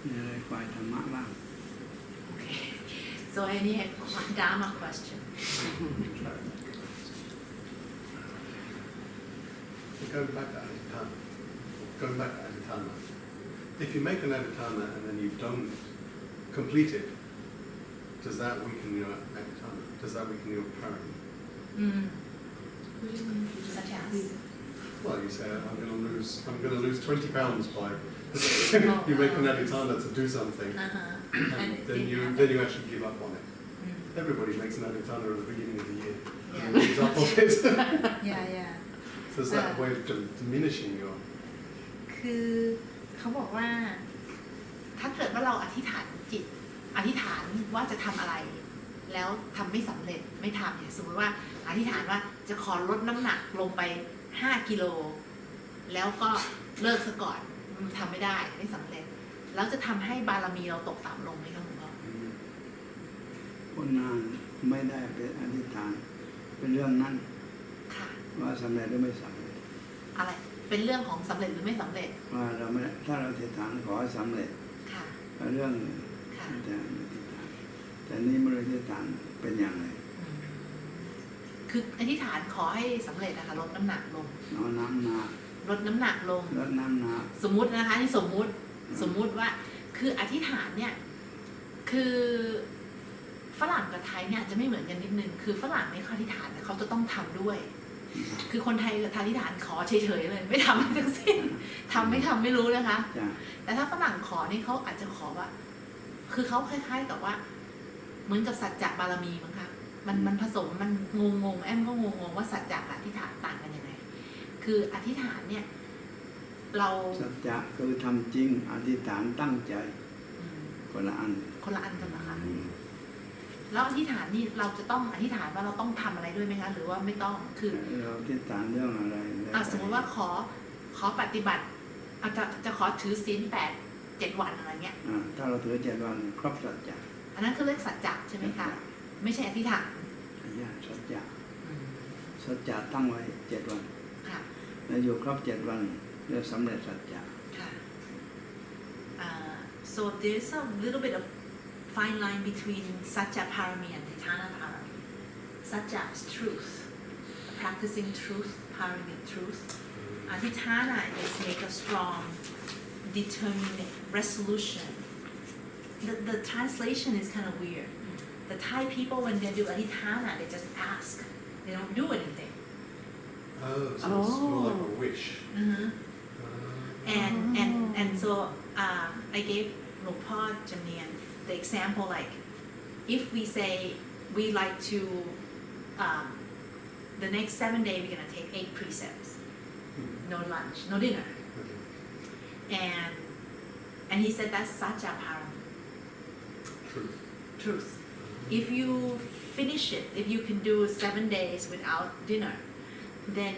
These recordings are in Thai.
มีอะไรฝ่ายธรรมะบ้าง Okay. So any Dharma question? Going back to Adhiṭṭhāna, if you make an Adhiṭṭhāna and then you don't complete it, does that weaken your Adhiṭṭhāna? Does that weaken your Parami? Such as? Well, you say I'm going to lose 20 pounds by you make an Adhiṭṭhāna to do something, and then you actually give up on it. Everybody makes an Adhiṭṭhāna at the beginning of the year and gives up on it. Yeah. So is that a way of diminishing your? คือเขาบอกว่าถ้าเกิดว่าเราอธิษฐานจิตอธิษฐานว่าจะทำอะไรแล้วทำไม่สำเร็จไม่ทำเนี่ยสมมติว่าอธิษฐานว่าจะขอลดน้ำหนักลงไป5 กิโลแล้วก็เลิกซะก่อนทำไม่ได้ไม่สำเร็จแล้วจะทำให้บารมีเราตกต่ำลงไหมคะหลวงพ่อคนนานไม่ได้เป็นอธิษฐานเป็นเรื่องนั้นว่าสำเร็จหรือไม่สำเร็จอะไรเป็นเรื่องของสำเร็จหรือไม่สำเร็จว่าเราไม่ถ้าเราอธิษฐานขอให้สำเร็จเรื่องหนึ่งแต่อธิษฐานแต่นี้ไม่ได้อธิษฐานเป็นอย่างไรคืออธิษฐานขอให้สำเร็จนะคะลดน้ำหนักลงลดน้ำหนักลดน้ำหนักลงลดน้ำหนักสมมุตินะคะที่สมมุติว่าคืออธิษฐานเนี่ยคือฝรั่งกับไทยเนี่ยจะไม่เหมือนกันนิดนึงคือฝรั่งเนี่ยเขาอธิษฐานเขาจะต้องทำด้วยคือคนไทยกับอธิษฐานขอเฉยๆเลยไม่ทำทั้งสิ้นทำไม่รู้นะคะแต่ถ้าฝรั่งขอนี่เขาอาจจะขอว่าคือเขาคล้ายๆกับว่าเหมือนกับสัจจะบารมีมั้งคะมันผสมมันงงแอมก็งงว่าสัจจะกับอธิษฐานต่างกันยังไงคืออธิษฐานเนี่ยเราสัจจะคือทำจริงอธิษฐานตั้งใจคนละอันกันนะคะแล้วอธิษฐานนี่เราจะต้องอธิษฐานว่าเราต้องทำอะไรด้วยไหมคะหรือว่าไม่ต้องคือเราอธิษฐานเรื่องอะไรสมมติว่าขอปฏิบัติอาจจะขอถือศีล7 วันอะไรเงี้ยถ้าเราถือ7 วันครบสัจจะอันนั้นคือเรียกสัจจะใช่ไหมคะไม่ใช่อธิษฐานสัจจะตั้งไว้7 วันแล้วอยู่ครบ7 วันเรียกสำเร็จสัจจะso there's a little bit of fine line between Satya Parami and Adhiṭṭhāna Parami. Satya is truth, practicing truth, Parami truth. Adhiṭṭhāna is make a strong, determined resolution. The translation is kind of weird. The Thai people, when they do Adhiṭṭhāna, they just ask. They don't do anything. Oh, so it's more like a wish. And so I gave Luang Por Jamnian the example like if we say we like to the next 7 days we're going to take 8 precepts, no lunch, no dinner, and he said that's Satya Parami, truth. If you finish it, if you can do 7 days without dinner, then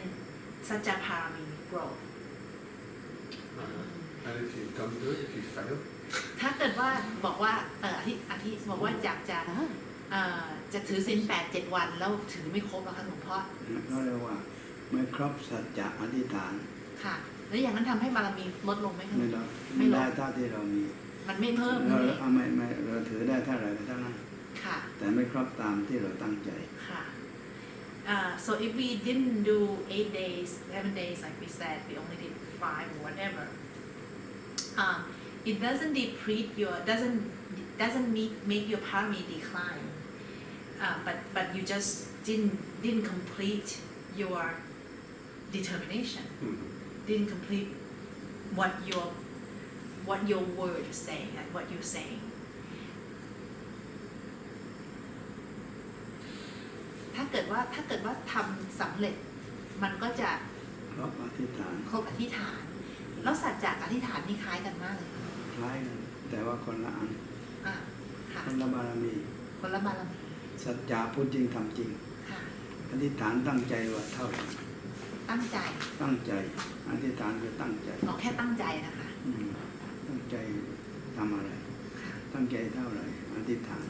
Satya Parami grow. And if you don't do it, if you fail, ถ้าเกิดว่าบอกว่าบอกว่าอยากจะถือศีล7 วันแล้วถือไม่ครบแล้วค่ะหลวงพ่อเขาเรียกว่าไม่ครบสัจจะอธิษฐานค่ะแล้วอย่างนั้นทำให้บารมีลดลงไหมคะไม่ได้เท่าที่เรามีมันไม่เพิ่มไม่เราถือได้เท่าไหร่ก็เท่านั้นค่ะแต่ไม่ครบตามที่เราตั้งใจค่ะ so if we didn't do 8 days 7 days like we said we only did 5 or whatever it doesn't deplete your doesn't make your parami decline, but you just didn't complete your determination, didn't complete what your word is saying and what you're saying. ถ้าเกิดว่าทำสำเร็จมันก็จะครบอธิษฐานแล้วสัจจะอธิษฐานนี่คล้ายกันมากเลยคล้ายกันแต่ว่าคนละอันคนละบารมีสัจจะพูดจริงทำจริงอธิษฐานตั้งใจว่าเท่าไหร่ตั้งใจอธิษฐานคือตั้งใจแค่ตั้งใจนะคะตั้งใจทำอะไรตั้งใจเท่าไหร่อธิษฐา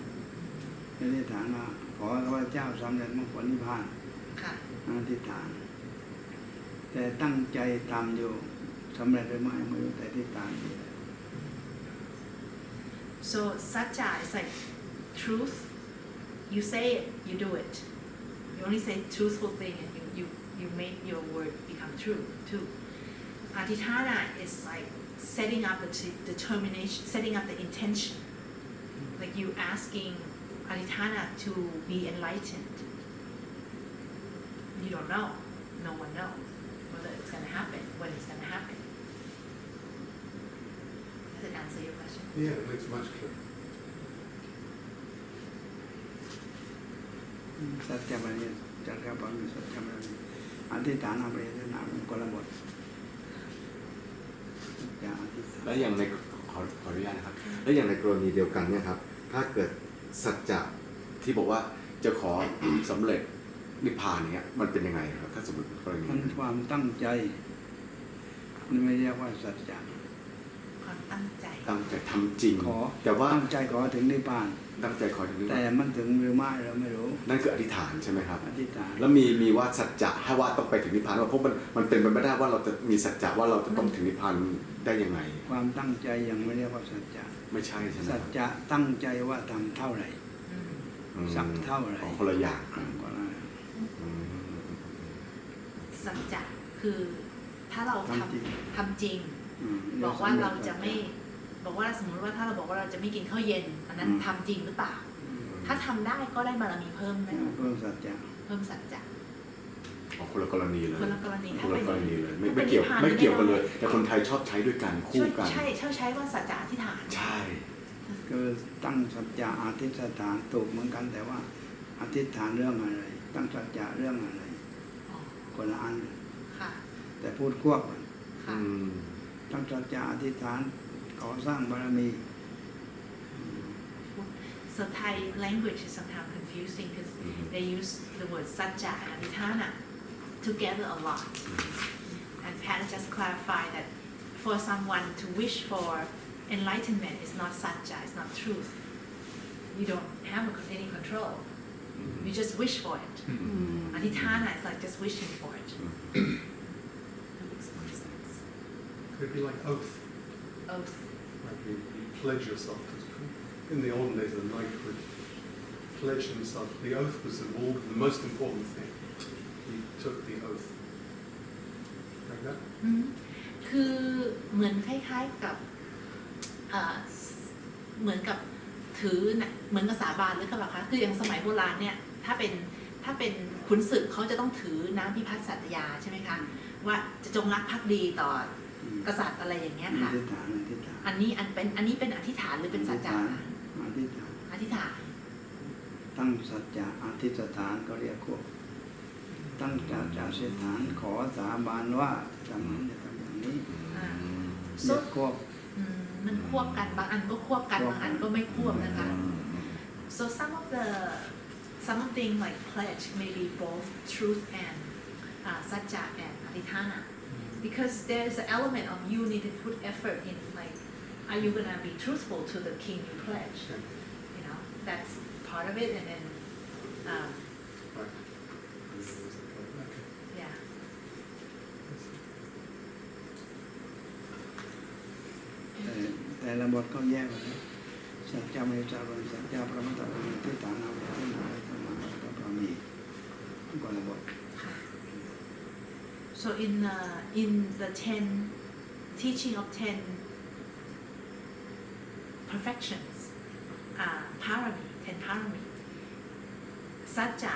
นว่าขอพระเจ้าสำเร็จมรรคผลนิพพานอธิษฐานแต่ตั้งใจทำอยู่สำเร็จหรือไม่รู้แต่อธิษฐาน so Satya is like truth. You say it, you do it. You only say truthful thing, and you make your word become true too. Adhiṭṭhāna is like setting up the determination, setting up the intention. Like you asking Adhiṭṭhāna to be enlightened. You don't know. No one knows whether it's going to happen, when it's going to happen. Does it answer your question? Yeah, it makes much clearer. สัจจะบาลีจักรพรรดิสัจจะบาลีอธิษฐานอภิธนาเป็นคนละบทแล้วอย่างในขออนุญาตนะครับแล้วอย่างในกรณีเดียวกันเนี่ยครับถ้าเกิดสัจจะที่บอกว่าจะขอ สำเร็จนิพพานเนี้ยมันเป็นยังไงครับถ้าสมมติกรณีมันความตั้งใจมันไม่เรียกว่าสัจจะความตั้งใจทำจริงแต่ว่าตั้งใจขอถึงนิพพานตั้งใจขอถึงนิพพานแต่มันถึงหรือไม่เราไม่รู้นั่นคืออธิษฐานใช่ไหมครับอธิษฐานแล้วมีว่าสัจจะให้ว่าต้องไปถึงนิพพานว่าเพราะมันเป็นไปไม่ได้ว่าเราจะมีสัจจะว่าเราจะต้องถึงนิพพานได้ยังไงความตั้งใจยังไม่เรียกว่าสัจจะไม่ใช่ใช่ไหมสัจจะตั้งใจว่าทำเท่าไหร่สักเท่าไหร่คนละอย่างสัจจะคือถ้าเราทำจริงบอกว่าเราจะไม่บอกว่าสมมติว่าถ้าเราบอกว่าเราจะไม่กินข้าวเย็นอันนั้นทำจริงหรือเปล่าถ้าทำได้ก็ได้บารมีเพิ่มได้เพิ่มสัจจะคนละกรณีเลยคนละกรณีเลยไม่เกี่ยวกันเลยแต่คนไทยชอบใช้ด้วยกันคู่กันใช้ว่าสัจจะอธิษฐานใช่คือตั้งสัจจะอธิษฐานถูกเหมือนกันแต่ว่าอธิษฐานเรื่องอะไรตั้งสัจจะเรื่องอะไรคนละอันแต่พูดควบกันตั้งสัจจะอธิษฐานขอสร้างบารมี So Thai language is sometimes confusing because they use the word Satya and Adhiṭṭhāna together a lot. And Pat just clarified that for someone to wish for enlightenment is not Satya, it's not truth. You don't have any control. You just wish for it. Adhiṭṭhāna is like just wishing for it. Could it be like oath? Oath. Like you pledge yourself to. In the olden days, the knight would pledge himself. The oath was the most important thing. He took the oath. Like that? คือเหมือนคล้ายๆกับเหมือนกับถือเหมือนกับสาบานหรือกับอะไรคะคืออย่างสมัยโบราณเนี่ยถ้าเป็นขุนศึกเขาจะต้องถือน้ำพิพัฒน์สัตยาใช่ไหมคะว่าจะจงรักภักดีต่อกษัตริย์อะไรอย่างเงี้ยค่ะอันนี้เป็นอธิษฐานหรือเป็นสัจจะอธิษฐานตั้งสัจจะอธิษฐานก็เรียกควบตั้งสัจจะอธิษฐานขอสาบานว่าทำอย่างนี้เรียกควบมันควบกันบางอันก็ควบกันบางอันก็ไม่ควบนะคะ so something like pledge may be both truth and Satya and Adhiṭṭhāna because there's an element of you need to put effort in like are you gonna be truthful to the king you pledge you know that's part of it and then yeahแต่ละบทก็แยกกันสัจจะเมตตาสัจจะพระมัตตาที่ฐานะที่นาธรรมะพระมีก็ละบท so in the 10 teaching of 10 perfections Parami 10 Parami Satya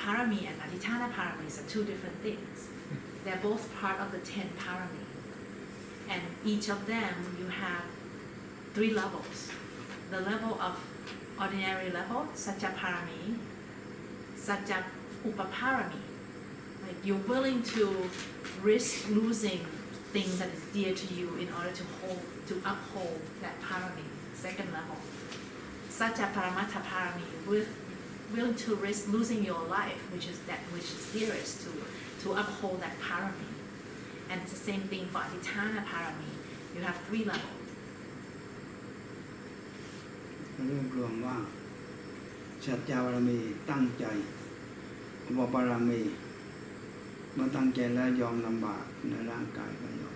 Parami and Adhiṭṭhāna Paramis are two different things they're both part of the 10 Parami and each of them you have 3 levels the level of ordinary level Satya Parami Satya Upaparami like you're willing to risk losing things that is dear to you in order to uphold that parami second level Satya Paramattha Parami willing to risk losing your life which is dearest to uphold that parami and it's the same thing for Adhiṭṭhāna Parami you have 3 levels เรื่องรวมว่าสัจจะบารมีตั้งใจอุปปารมีเมื่อตั้งใจแล้วยอมลำบากในร่างกายก็ยอม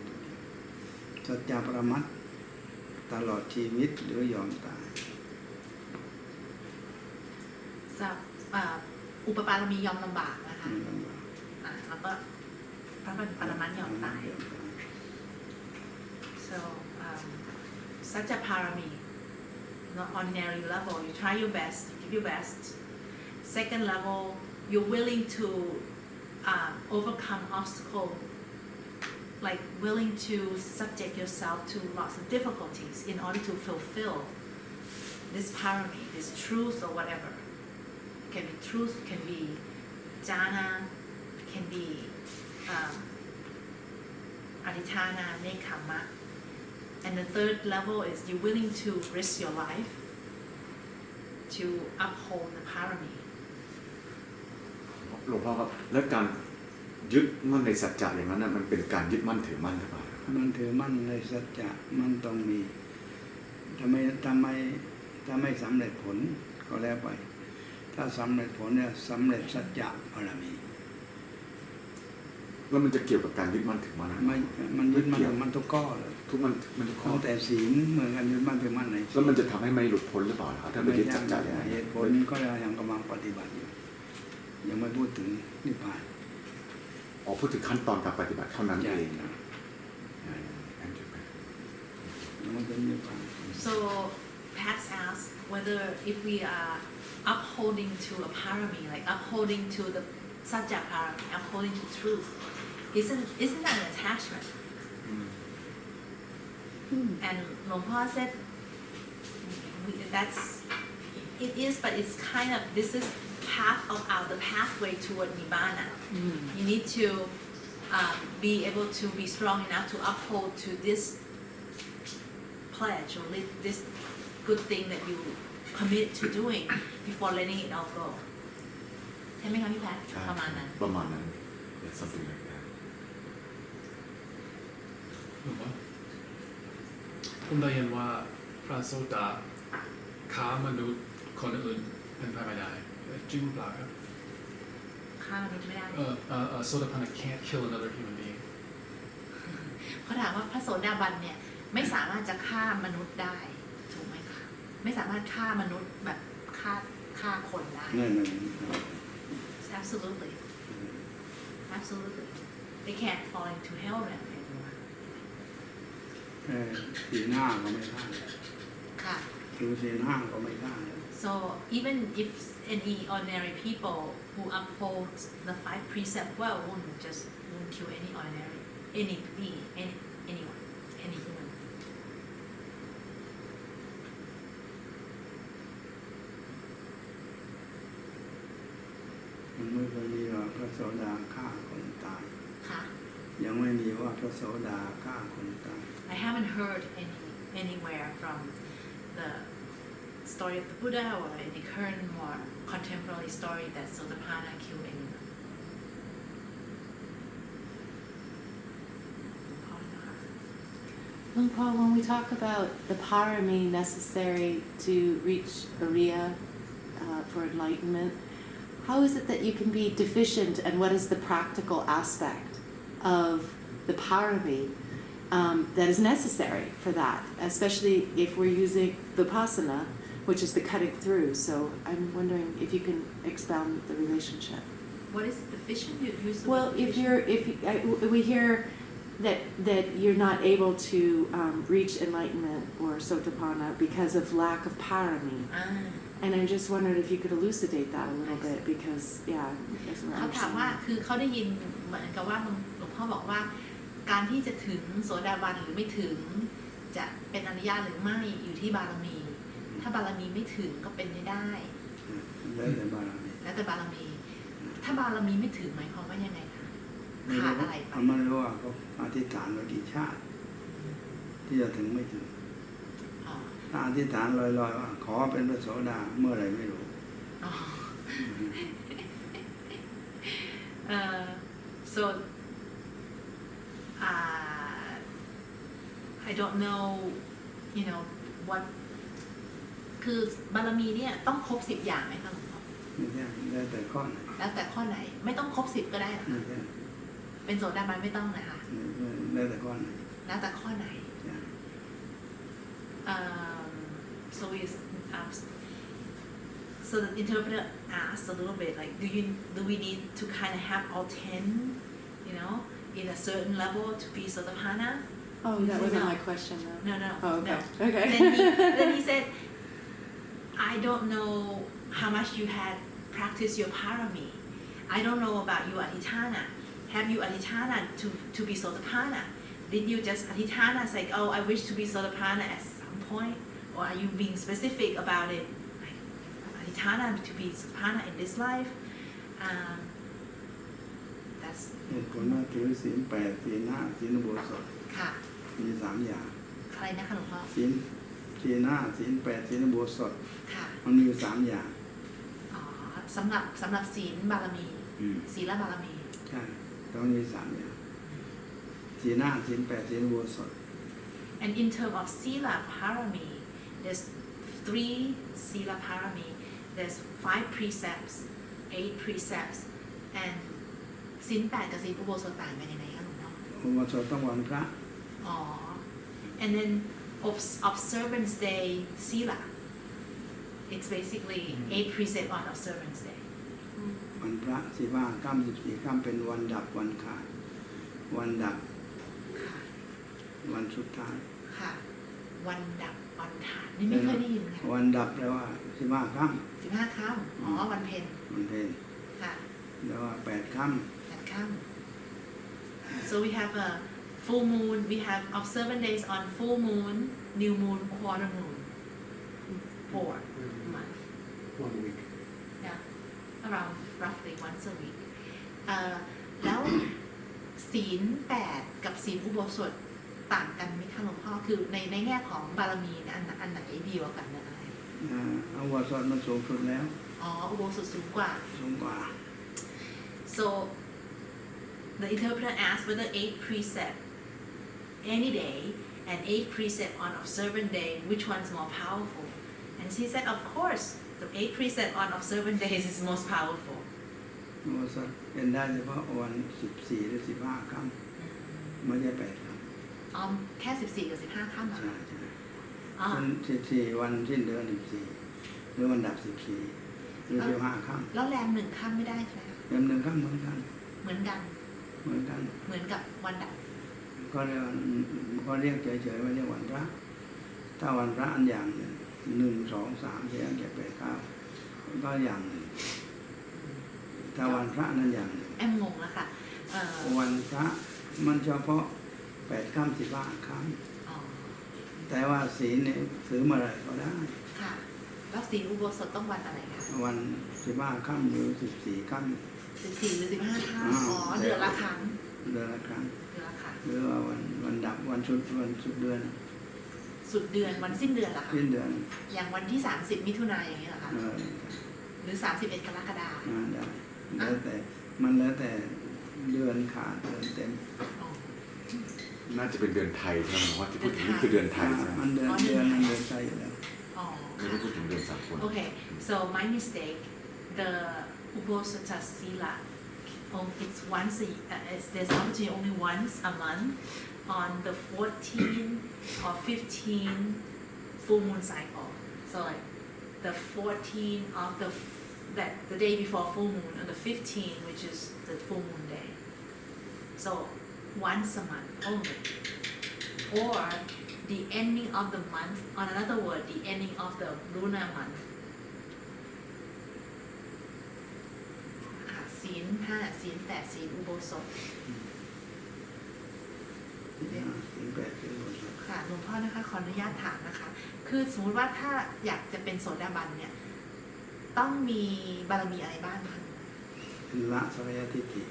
สัจจะปรมัตถ์ ตลอดชีวิตหรือยอมตายอุปปารมียอมลำบากนะคะแล้วก็พระปรมัตถ์ยอมตาย so such a parami not ordinary level you try your best you give your best second level you're willing to overcome obstacle like willing to subject yourself to lots of difficulties in order to fulfill this parami this truth or whatever it can be truth it can be jhana it can be Adhiṭṭhāna nekhamma and the third level is you're willing to risk your life to uphold the parami หลวงพ่อครับและการยึดมั่นในสัจจะอย่างนั้นมันเป็นการยึดมั่นถือมั่นหรือเปล่ามันถือมั่นในสัจจะมันต้องมีทำไมสำเร็จผลก็แล้วไปถ้าสำเร็จผลเนี่ยสำเร็จสัจจะบารมีแล้วมันจะเกี่ยวกับการยึดมั่นถือมั่นไม่มันยึดมั่นถือมั่นทุกข้อเลยทุกมันทุกข้อแต่ศีลเหมือนกันยึดมั่นถือมั่นในแล้วมันจะทำให้ไม่หลุดพ้นหรือเปล่าครับถ้าไม่ยึดสัจจะอย่างนั้นเหตุผลก็ยังกำลังปฏิบัติอยู่ยังไม่พูดถึงนิพพานพูดถึงขั้นตอนการปฏิบัติเท่านั้นเองนะ so Pat asked whether if we are upholding to a parami like upholding to the sajja parami upholding to truth isn't that an attachment and Luang Por said that's it is but it's kind of this is path of the pathway toward nibbana you need to be able to be strong enough to uphold to this pledge or this good thing that you commit to doing before letting it all go ใช่ไหมคะพี่แพทประมาณนั้น something like that ผมได้ยินว่าพระโสดาค้ามนุษย์คนอื่นเป็นไปไม่ได้จริงหรือเปล่าครับฆ่ามนุษย์ไม่ได้โสดาบัน can't kill another human being เขาถามว่าพระโสดาบันเนี่ยไม่สามารถจะฆ่ามนุษย์ได้ถูกไหมคะไม่สามารถฆ่ามนุษย์แบบฆ่าคนได้ absolutely they can't fall into hell แบบนี้ศีลห้าก็ไม่ได้ค่ะถือศีลห้าก็ไม่ได้ so even if any ordinary people who uphold the 5 precepts well won't kill any ordinary any being anyone any human มันไม่เคยมีว่าพระโสดาฆ่าคนตายค่ะยังไม่มีว่าพระโสดาฆ่าคนตาย I haven't heard anywhere from the story of the Buddha or any current or contemporary story that Sotapanna killed anyone. Luang Por, when we talk about the parami necessary to reach Ariya for enlightenment, how is it that you can be deficient and what is the practical aspect of the parami that is necessary for that, especially if we're using vipassana, which is the cutting through. So I'm wondering if you can expound the relationship. What is deficient? Well, we hear that you're not able to reach enlightenment or sotapanna because of lack of parami. And I just wondered if you could elucidate that a little bit because, yeah, it doesn't เขาถามว่าคือเขาได้ยินเหมือนกับว่าหลวงพ่อบอกว่าการที่จะถึงโสดาบันหรือไม่ถึงจะเป็นอริยะหรือไม่อยู่ที่บารมี ถ้าบารมีไม่ถึงก็เป็นไม่ได้แล้วแต่บารมี ถ้าบารมีไม่ถึงหมายความว่ายังไงคะขาดอะไรไปไม่รู้ว่าเขาอธิษฐานไว้กี่ชาติที่จะถึงไม่ถึงถ้าอธิษฐานลอยๆว่าขอเป็นพระโสดาเมื่อไรไม่รู้ so I don't know what คือบารมีเนี่ยต้องครบ10 อย่างไหมคะหลวงพ่อไม่ใช่แล้วแต่ข้อไหนแล้วแต่ข้อไหนไม่ต้องครบ10ก็ได้หรอเป็นโสดาบันไม่ต้องนะคะแล้วแต่ข้อไหนแล้วแต่ข้อไหน so we so the interpreter asked a little bit like do we need to kind of have all 10 in a certain level to be Sotapanna? Oh, that wasn't my question though. No. Oh, okay. No. Okay. Then he said, I don't know how much you had practiced your Parami. I don't know about your Adhiṭṭhāna. Have you Adhiṭṭhāna to be Sotapanna? Did you just Adhiṭṭhāna say, oh, I wish to be Sotapanna at some point? Or are you being specific about it? Like Adhiṭṭhāna to be Sotapanna in this life? That's เหตุผลว่าถือศีล 8 ศีล 5 ศีลอุโบสถ ค่ะ มี3อย่าง ใครนะคะหลวงพ่อ ศีล 5 ศีล 8 ศีลอุโบสถ ค่ะ มันมีอยู่3อย่าง อ๋อสำหรับศีลบารมี ศีลบารมี ใช่ต้องมี3อย่างศีล 5 ศีล 8 ศีลอุโบสถ and in terms of sila parami there's 3 sila parami there's 5 precepts 8 precepts and ศีล 8 กับศีลอุโบสถต่างกันยังไงคะหลวงพ่อ อุโบสถต้องวันพระ อ๋อ and then observance day sila it's basically 8 precepts on observance day วันพระ15 ค่ำ 14 ค่ำเป็นวันดับวันขาดวันดับ ค่ะ วันสุดท้าย ค่ะ วันดับวันขาดนี่ไม่เคยได้ยินค่ะ วันดับแปลว่า15 ค่ำ 15 ค่ำอ๋อ วันเพ็ญ วันเพ็ญ ค่ะ แปลว่า8 ค่ำ 8 ค่ำ so we have a full moon we have observant days on full moon new moon quarter moon 4 months 1 week. yeah around roughly once a week แล้วศีล 8 กับศีลอุโบสถต่างกันไหมคะหลวงพ่อคือในแง่ของบารมีเนี่ยอันไหนดีกว่ากันนะอะไร อุโบสถมันสูงสุดแล้ว อ๋อ อุโบสถสูงกว่า สูงกว่า so the interpreter asked whether 8 precept any day and 8 precept on observant day which one's more powerful and she said of course the 8 precept on observant days is most powerful อุโบสถเป็นได้เฉพาะวัน14 หรือ 15 ค่ำไม่ใช่8 ค่ำ อ๋อแค่ 14 กับ 15 ค่ำเหรอ ใช่ใช่ อ๋อ 14 วันสิ้นเดือน14 หรือวันดับ14 หรือ15 ค่ำ แล้วแรม1 ค่ำไม่ได้ใช่ไหมคะ เดือน1 ค่ำเหมือนกัน เหมือนกัน เหมือนกัน เหมือนกับวันดับ ก็เรียกเฉยๆว่าเรียกวันพระถ้าวันพระอันอย่างหนึ่ง1 2 3 4 5 7 8 9ก็อย่างหนึ่งถ้าวันพระนั้นอย่างหนึ่ง แอมงงแล้วค่ะ วันพระมันเฉพาะ8 ค่ำ 15 ค่ำ อ๋อ แต่ว่าศีลเนี่ยถือเมื่อไรก็ได้ ค่ะ แล้วศีลอุโบสถต้องวันอะไรคะ วัน15 ค่ำหรือ14 ค่ำ 14 หรือ 15 ค่ำอ๋อ เดือนละครั้ง เดือนละครั้ง เดือนละครั้ง หรือว่าวันดับวันสุดเดือน สุดเดือนวันสิ้นเดือนเหรอคะ สิ้นเดือน อย่างวันที่ 30 มิถุนายนอย่างนี้เหรอคะ ได้ หรือ 31 กรกฎาคม แล้วแต่มันแล้วแต่เดือนขาดเดือนเต็ม อ๋อ น่าจะเป็นเดือนไทยใช่ไหมว่าที่พูดถึงนี่คือเดือนไทยใช่ไหม มันเดือนใจอยู่แล้ว อ๋อ ไม่ได้พูดถึงเดือนสากล Okay, so my mistake. The Ubosata Sila, it's once there's opportunity only once a month on the 14 or 15 full moon cycle. So like the 14 of the day before full moon and the 15, which is the full moon day. So once a month only. Or the ending of the month, on another word, the ending of the lunar month. ค่ะศีล 5 ศีล 8 ศีลอุโบสถ ศีล 8 ศีลอุโบสถ ค่ะหลวงพ่อนะคะขออนุญาตถามนะคะ คือสมมติว่าถ้าอยากจะเป็นโสดาบันเนี่ยต้องมีบารมีอะไรบ้างคะ ละสัพยทิฏฐิ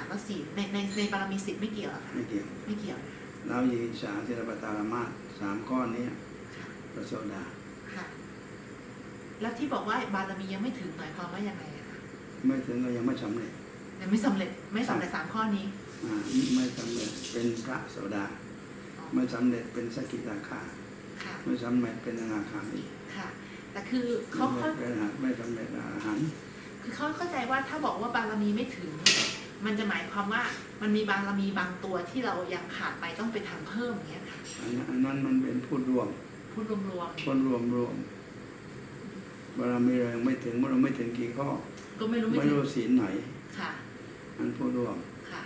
แล้วศีลในบารมี10ไม่เกี่ยวเหรอคะ ไม่เกี่ยว ไม่เกี่ยว เรายิงสาศิลปตารมาส3 ข้อนี้ ค่ะ ประโสดา ค่ะ แล้วที่บอกว่าบารมียังไม่ถึงหมายความว่ายังไงอะคะ ไม่ถึงก็ยังไม่สำเร็จ ยังไม่สำเร็จ3 ข้อนี้ ไม่สำเร็จเป็นพระโสดา ไม่สำเร็จเป็นสกิทาคา ค่ะ ไม่สำเร็จเป็นอนาคามี ค่ะ แต่คือเขา ไม่สำเร็จอรหันต์ คือเขาเข้าใจว่าถ้าบอกว่าบารมีไม่ถึง มันจะหมายความว่ามันมีบารมีบางตัวที่เรายังขาดไปต้องไปทำเพิ่มอย่างเงี้ยค่ะ อันนั้นมันเป็นพูดรวม อ พูดรวม คนรวมบารมีเรายังไม่ถึงเราไม่ถึงกี่ข้อ ๆก็ไม่รู้ไม่ ไม่ ถึง รู้ศีลไหน ค่ะ อันพูดรวม ค่ะ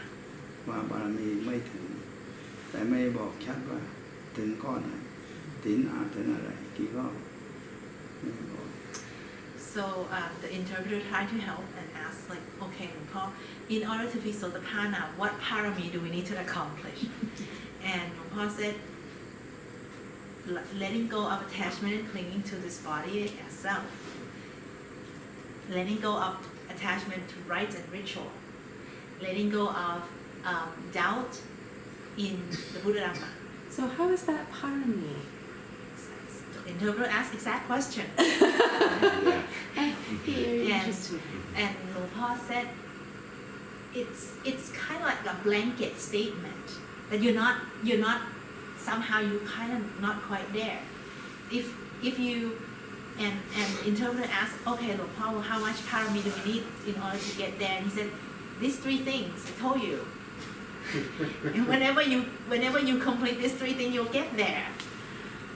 ว่าบารมีไม่ถึง แต่ไม่บอกชัดว่าถึงข้อไหนศีลถึงอะไรกี่ข้อไม่บอก So the interpreter tried to help and asked like, okay, Paul, in order to be Sotapanna, what parami do we need to accomplish? And Paul said, letting go of attachment and clinging to this body as self, letting go of attachment to rites and ritual, letting go of doubt in the Buddha Dhamma. So how is that parami? The interpreter asked exact question. Very interesting. And Luang Por said, it's kind of like a blanket statement that you're not somehow you kind of not quite there. If you and the interpreter asked, okay, Luang Por, well, how much parami do we need in order to get there? And he said, these 3 things I told you. And whenever you complete these 3 things, you'll get there.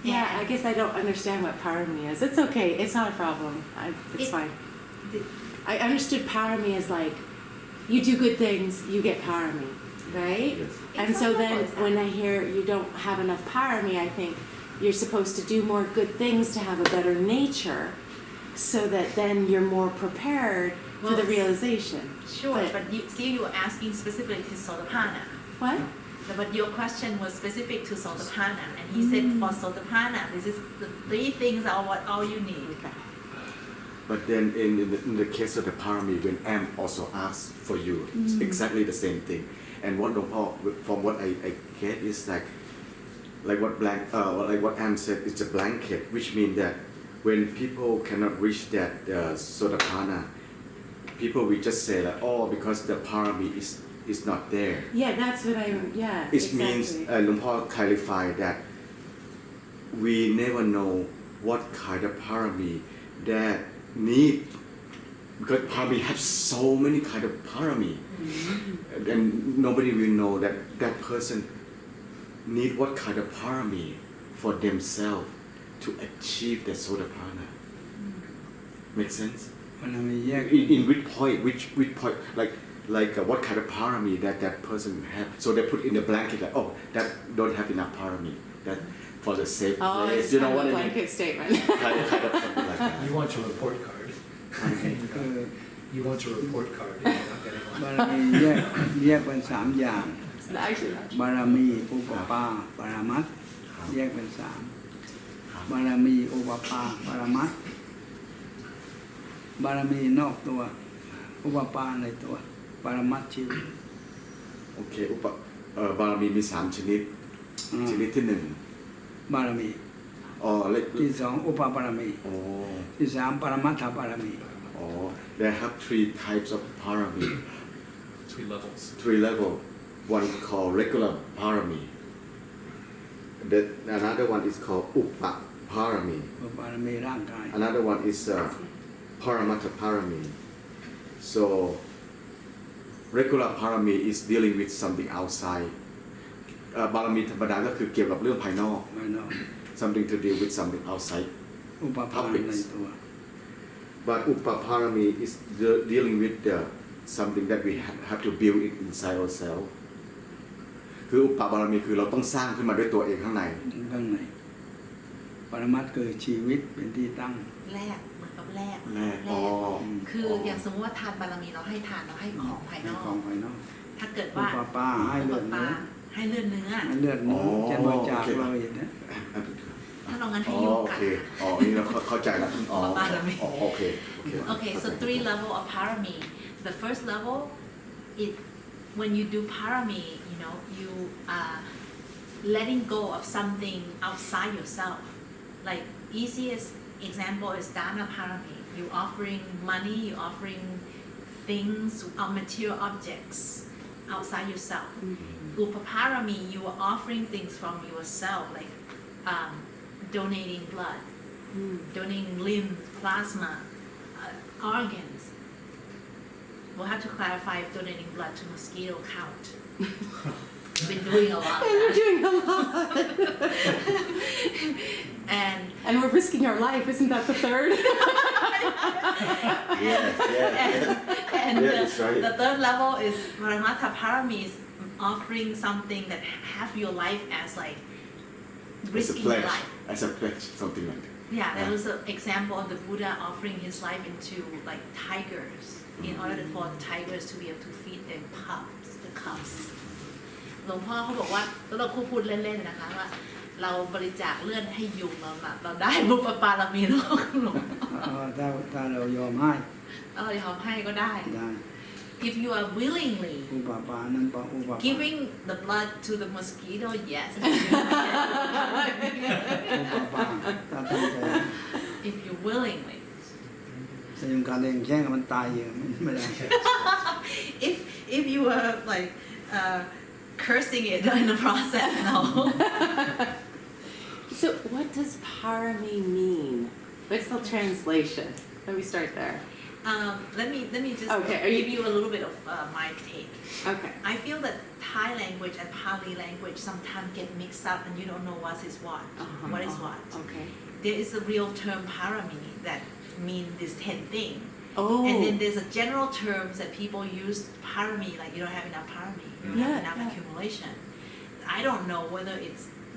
Yeah, I guess I don't understand what parami is. It's okay. It's not a problem. It's fine. I understood parami as like, you do good things, you get parami, right? Yes. And It's so not then always that. when I hear you don't have enough parami, I think you're supposed to do more good things to have a better nature, so that then you're more prepared for the Well, realization. Sure, but you see, you were asking specifically to Sotapanna. What? But your question was specific to Sotapanna, and he said for Sotapanna, this is the 3 things are what all you need. Okay. But then in the case of the parami, when Am also asked for you, it's exactly the same thing. And what Luang Por, from what I get is like what Am said, it's a blanket, which means that when people cannot reach that Sotapanna, people will just say like, oh, because the parami is not there. Yeah, that's what It exactly. means Luang Por clarified that we never know what kind of parami that need, because parami have so many kind of parami, and nobody will know that that person need what kind of parami for themselves to achieve the Sotapanna. Make sense? มันมีแยก In which point like what kind of parami that person have, so they put in the blanket like, oh, that don't have enough parami, that for the safe Oh, place, it's you kind know of what a I mean? blanket statement. kind of something like that. You want your report card. คือ You want your report card. And you're not getting บา one. รมีแยกเป็น3 อย่าง It's actually not บารมีอุปปาปรมัตถ์แยกเป็น 3 บารมีอุปปาปรมัตถ์บารมีนอกตัว อุปปาในตัวปรมัตถ์ชีวิต โอเคบารมีมี3ชนิด ชนิดที่1 บารมี ที่ 2 อุปปารมี ที่ 3 ปรมัตถปารมี They have 3 types of parami, 3 levels. 3 level. One called regular parami. Another one is called upa parami. อุปปารมีร่างกาย Another one is paramatta parami. So regular parami is dealing with something outside. บารมีธรรมดาก็คือเกี่ยวกับเรื่องภายนอก ภายนอก something to deal with something outside. อุปปาในตัว But upa parami is dealing with something that we have to build it inside ourselves. คืออุปบารมีคือเราต้องสร้างขึ้นมาด้วยตัวเองข้างใน ข้างในปรมัตถ์คือชีวิตเป็นที่ตั้ง แรกเหมือนกับแรก คืออย่างสมมติว่าทานบารมีเราให้ทานเราให้ของภายนอก ของภายนอก ถ้าเกิด อุ ว่า ปปาให้เลือดเนื้อ ให้เลือดเนื้อ ให้เลือดเนื้อจะบริจาคเราเห็นนะ ถ้าเรางั้นให้ อ๋อ โย โอ กั เค นี่เราเข้าใจแล้วอ๋อ อุปบารมี โอเค Okay, so 3 level of parami. The first level, when you do parami, you are letting go of something outside yourself. Like easiest example is dana parami. You offering money, you offering things, material objects outside yourself. Upaparami, you are offering things from yourself, like donating blood, donating limbs, plasma, organs. We'll have to clarify if donating blood to mosquito count. been doing a lot of And we're that. doing a lot. And we're risking our life. Isn't that the third? and that's right. the third level is Parami is offering something that have your life as like As a risking your pledge, life. as a pledge, something like that. Yeah, there was an example of the Buddha offering his life into like tigers in order for the tigers to be able to feed their cubs. หลวงพ่อเขาบอกว่าแล้วเราพูดเล่นๆนะคะว่าเราบริจาคเลือดให้ยุงเราได้บุปผารมีโลกหลวง ถ้าเรายอมให้ เรายอมให้ก็ได้ ได้ If you are willingly อุปปานั้นปะอุปปา giving the blood to the mosquito, yes. อุปปาถ้าตั้งใจ If you willingly. แต่ยุงกัดเองแช่งมันตายเองไม่ได้ If you were like cursing it in the process, no. So what does parami mean? What's the translation? Let me start there. Let me just give you a little bit of my take. Okay. I feel that Thai language and Pali language sometimes get mixed up and you don't know what is what. What is what? Okay. There is a real term parami that means this 10 thing. Oh. And then there's a general terms that people use parami, like you don't have enough parami, you don't have enough accumulation. I don't know whether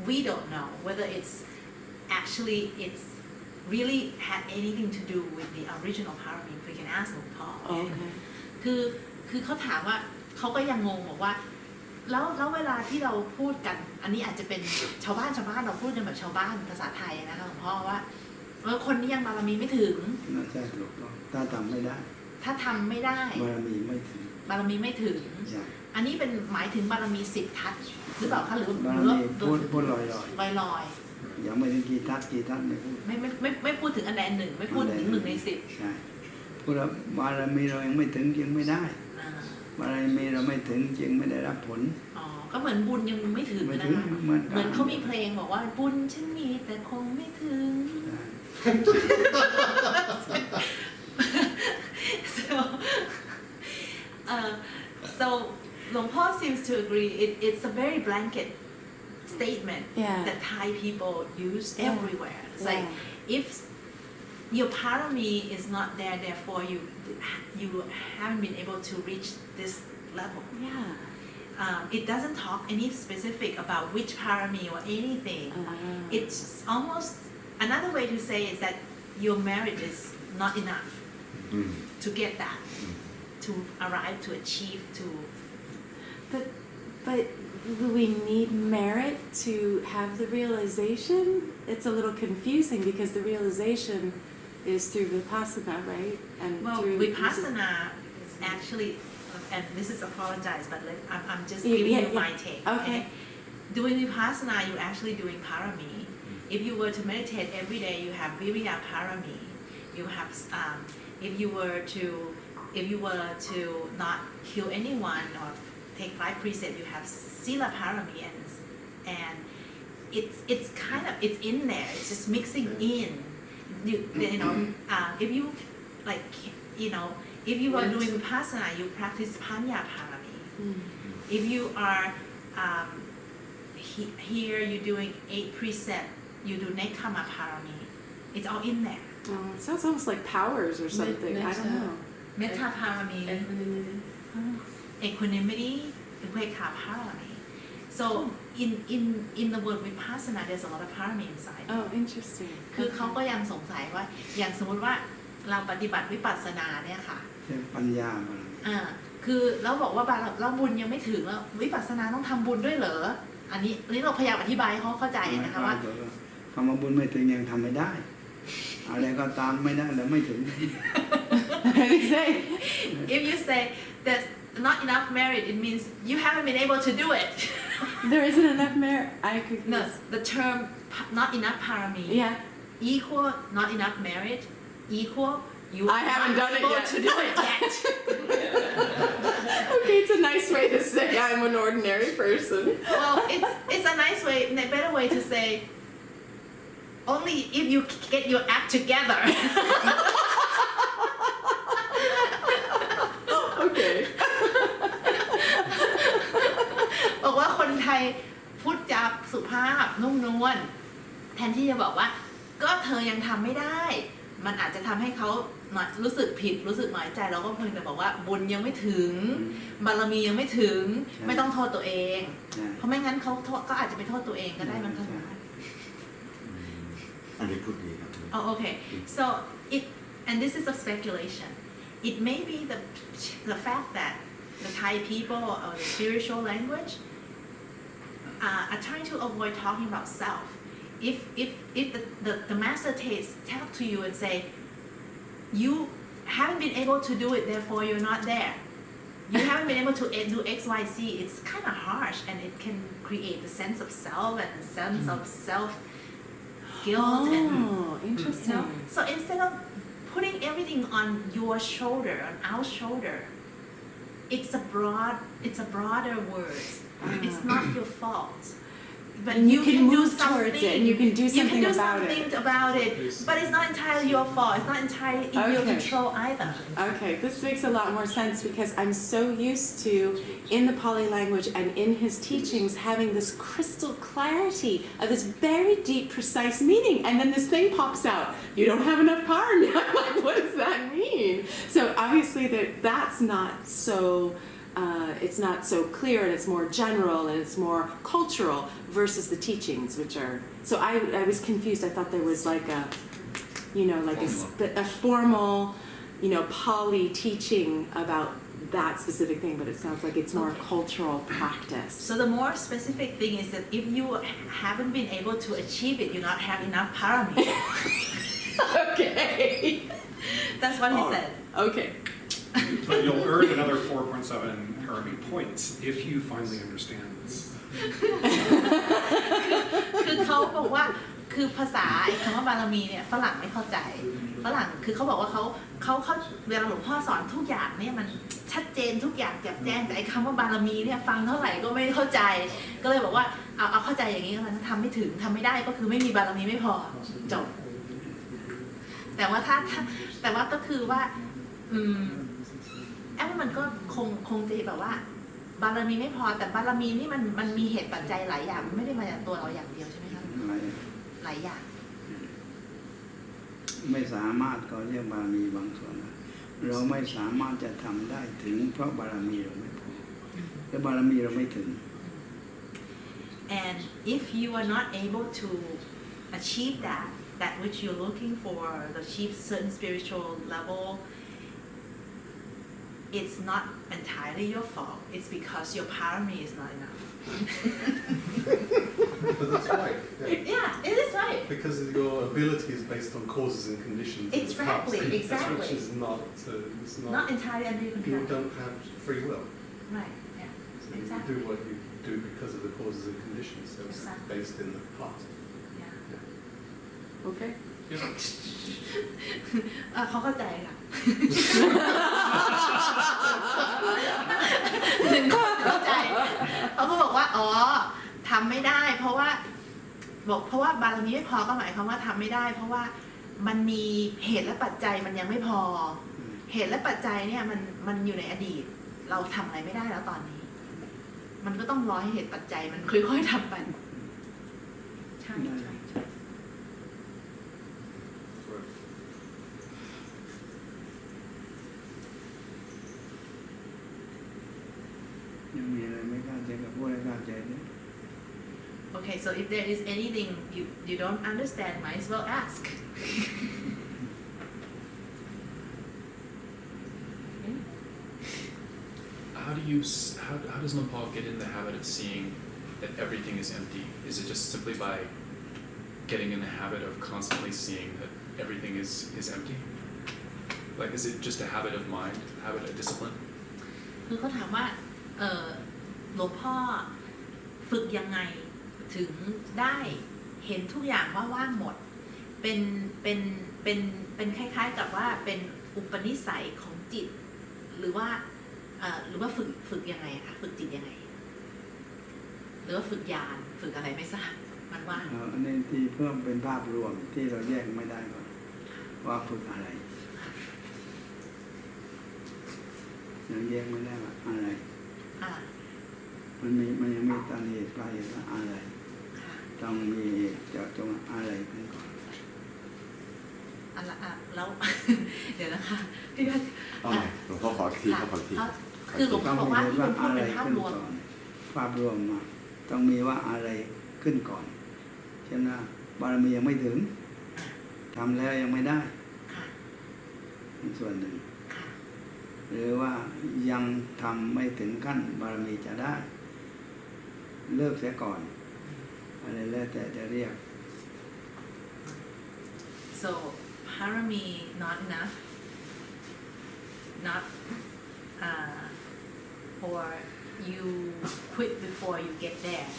we don't know whether it's really had anything to do with the original parami. We can ask Luang Por. Okay. คือเขาถามว่าเขาก็ยังงงบอกว่าแล้วเวลาที่เราพูดกันอันนี้อาจจะเป็นชาวบ้านเราพูดกันแบบชาวบ้านภาษาไทยนะคะหลวงพ่อว่าคนนี้ยังบารมีไม่ถึง น่าจะถูกต้องถ้าทำไม่ได้ ถ้าทำไม่ได้ บารมีไม่ถึง บารมีไม่ถึง ใช่ อันนี้เป็นหมายถึงบารมี10 ทัศน์หรือเปล่าคะหรือบ ารมีพูดลอย ลอย ๆยังไม่ถึงกี่ทัศน์ไม่พูด ไม่พูดถึงอันใดหนึ่งไม่พูดถึง1 ใน 10 ใช่พูดว่าบารมีเรายังไม่ถึงจึงไม่ได้บารมีเราไม่ถึงจึงไม่ได้รับผล อ๋อก็เหมือนบุญยังไม่ถึง ไม่ นะ ถึง คะ เหมือนกัน เหมือนเขามีเพลงบอกว่าบุญฉันมีแต่คงไม่ถึง so Luang Por seems to agree it's a very blanket statement that Thai people use everywhere. It's like if your parami is not there, therefore you haven't been able to reach this level. It doesn't talk any specific about which parami or anything. It's almost another way to say is that your merit is not enough to get that, to arrive, to achieve, to. But do we need merit to have the realization? It's a little confusing because the realization is through vipassana, right? And Well, through vipassana is actually, and this is apologize, but I'm just giving you my take. Okay. Doing vipassana, you're actually doing parami. If you were to meditate every day, you have viriya parami. You have, if you were to not kill anyone or take 5 precepts, you have sila parami, and it's kind of it's in there. It's just mixing in. If you like, if you are doing vipassana, you practice panya parami. If you are here, you're doing 8 precepts, you do nekkhamma parami. It's all in there. It sounds almost like powers or something. I don't know. Metta parami, equanimity, upekha parami. So in the word vipassana, there's a lot of parami inside. Oh, interesting. คือเขาก็ยังสงสัยว่าอย่างสมมติว่าเราปฏิบัติวิปัสสนาเนี่ยค่ะ เรื่องปัญญาบารมี คือเราบอกว่าเราบุญยังไม่ถึงแล้ววิปัสสนาต้องทำบุญด้วยเหรออันนี้เราพยายามอธิบายให้เขาเข้าใจนะคะว่า คำว่าบุญไม่ถึงยังทำไม่ได้ อะไรก็ตามไม่ได้แล้วไม่ถึง If you say there's not enough merit, it means you haven't been able to do it. There isn't enough merit. I could. No, the term not enough parami. Yeah. Equal not enough merit. Equal you I haven't done it able yet. to do it yet. Okay, it's a nice way to say I'm an ordinary person. Well, it's a nice way, a better way to say. Only if you get your act together. Okay. บอกว่าคน ยพูดจาสุภาพนุ่มนวลแทนที่จะบอกว่าก็เธอยังทำไม่ได้มันอาจจะทำให้เขารู้สึกผิดรู้สึกน้อยใจเราก็เพียงแต่บอกว่าบุญยังไม่ถึงบารมียังไม่ถึงไม่ต้องโทษตัวเองเพราะไม่งั้นเขาก็อาจจะไปโทษตัวเองก็ได้บางครั้ง อันนี้พูดดีครับ Oh, okay. So and this is a speculation. It may be the fact that the Thai people or the spiritual language are trying to avoid talking about self. If the master talk to you and say, you haven't been able to do it, therefore you're not there. You haven't been able to do X, Y, Z. It's kind of harsh, and it can create the sense of self and the sense of self-guilt. Interesting. So instead of putting everything on your shoulder, on our shoulder, it's a broader word. It's not your fault. But And you can do move something. towards it, and you can do something you can do about something it. about it. But it's not entirely your fault. It's not entirely in your Okay. control either. Okay, this makes a lot more sense because I'm so used to, in the Pali language and in his teachings, having this crystal clarity of this very deep, precise meaning. And then this thing pops out. You don't have enough power. And I'm like, what does that mean? So obviously that's not so, it's not so clear, and it's more general and it's more cultural versus the teachings, which are, so I was confused. I thought there was like a, a formal, Pali teaching about that specific thing, but it sounds like it's more cultural practice. So the more specific thing is that if you haven't been able to achieve it, you not have enough parami. Okay. That's what he said. Okay. But you'll earn another 4.7 Parami points if you finally understand this. คือเขาบอกว่าคือภาษาไอ้คำว่าบารมีเนี่ยฝรั่งไม่เข้าใจฝรั่งคือเขาบอกว่าเขาเวลาหลวงพ่อสอนทุกอย่างเนี่ยมันชัดเจนทุกอย่างแจ่มแจ้งแต่ไอ้คำว่าบารมีเนี่ยฟังเท่าไหร่ก็ไม่เข้าใจก็เลยบอกว่าเอาเข้าใจอย่างนี้ก็แล้วทำไม่ถึงทำไม่ได้ก็คือไม่มีบารมีไม่พอจบแต่ว่าแต่ว่าก็คือว่าแอปมันก็คงจะแบบว่าบารมีไม่พอแต่บารมีนี่มันมีเหตุปัจจัยหลายอย่างไม่ได้มาจากตัวเราอย่างเดียวใช่ไหมคะหลายอย่างไม่สามารถก็เรียกบารมีบางส่วนเราไม่สามารถจะทำได้ถึงเพราะบารมีเราไม่พอแต่บารมีเราไม่ถึง and if you are not able to achieve that which you're looking for the achieve certain spiritual level it's not entirely your fault. It's because your parami is not enough. But that's right. Yeah, it is right. Because your ability is based on causes and conditions. Exactly. Which is not. It's not entirely under your control. You don't have free will. Right. Yeah. So exactly. You do what you do because of the causes and conditions. So it's based in the past. Yeah. Okay. เขาเข้าใจค่ะหนึ่งคนเข้าใจเขาก็บอกว่าอ๋อทำไม่ได้เพราะว่าบารมีไม่พอก็หมายความว่าทำไม่ได้เพราะว่ามันมีเหตุและปัจจัยมันยังไม่พอเหตุและปัจจัยเนี่ยมันอยู่ในอดีตเราทำอะไรไม่ได้แล้วตอนนี้มันก็ต้องรอให้เหตุปัจจัยมันค่อยๆทำไปใช่ยังมีอะไรไม่เข้าใจกับพูดให้เข้าใจด้วย Okay, so if there is anything you don't understand, might as well ask. How does Nepal get in the habit of seeing that everything is empty? Is it just simply by getting in the habit of constantly seeing that everything is empty? Like, is it just a habit of mind, habit of discipline? คือเขาถามว่าหลวงพ่อฝึกยังไงถึงได้เห็นทุกอย่างว่าว่างหมดเป็นคล้ายๆกับว่าเป็นอุปนิสัยของจิตหรือว่าฝึกยังไงคะฝึกจิตยังไงหรือว่าฝึกญาณฝึกอะไรไม่ทราบมันว่างอันนี้ที่เพิ่มเป็นภาพรวมที่เราแยกไม่ได้ก่อนว่าฝึกอะไรยังแยกไม่ได้ว่าอะไร มันยังมีต้นเหตุปลายเหตุว่าอะไร ค่ะ ต้องมีเหตุเจาะจงอะไรขึ้นก่อน แล้ว เดี๋ยวนะคะพี่ว่า เอาใหม่หลวงพ่อขออีกทีขออีกที คือหลวงพ่อบอกว่าที่หลวงพ่อเป็นภาพรวม ภาพรวมมาต้องมีว่าอะไรขึ้นก่อนเช่นว่าบารมียังไม่ถึงทำแล้วยังไม่ได้ ค่ะ เป็นส่วนหนึ่ง ค่ะ หรือว่ายังทำไม่ถึงขั้นบารมีจะได้ เลิกเสียก่อน อะไรแล้วแต่จะเรียก so Parami not enough not or you quit before you get there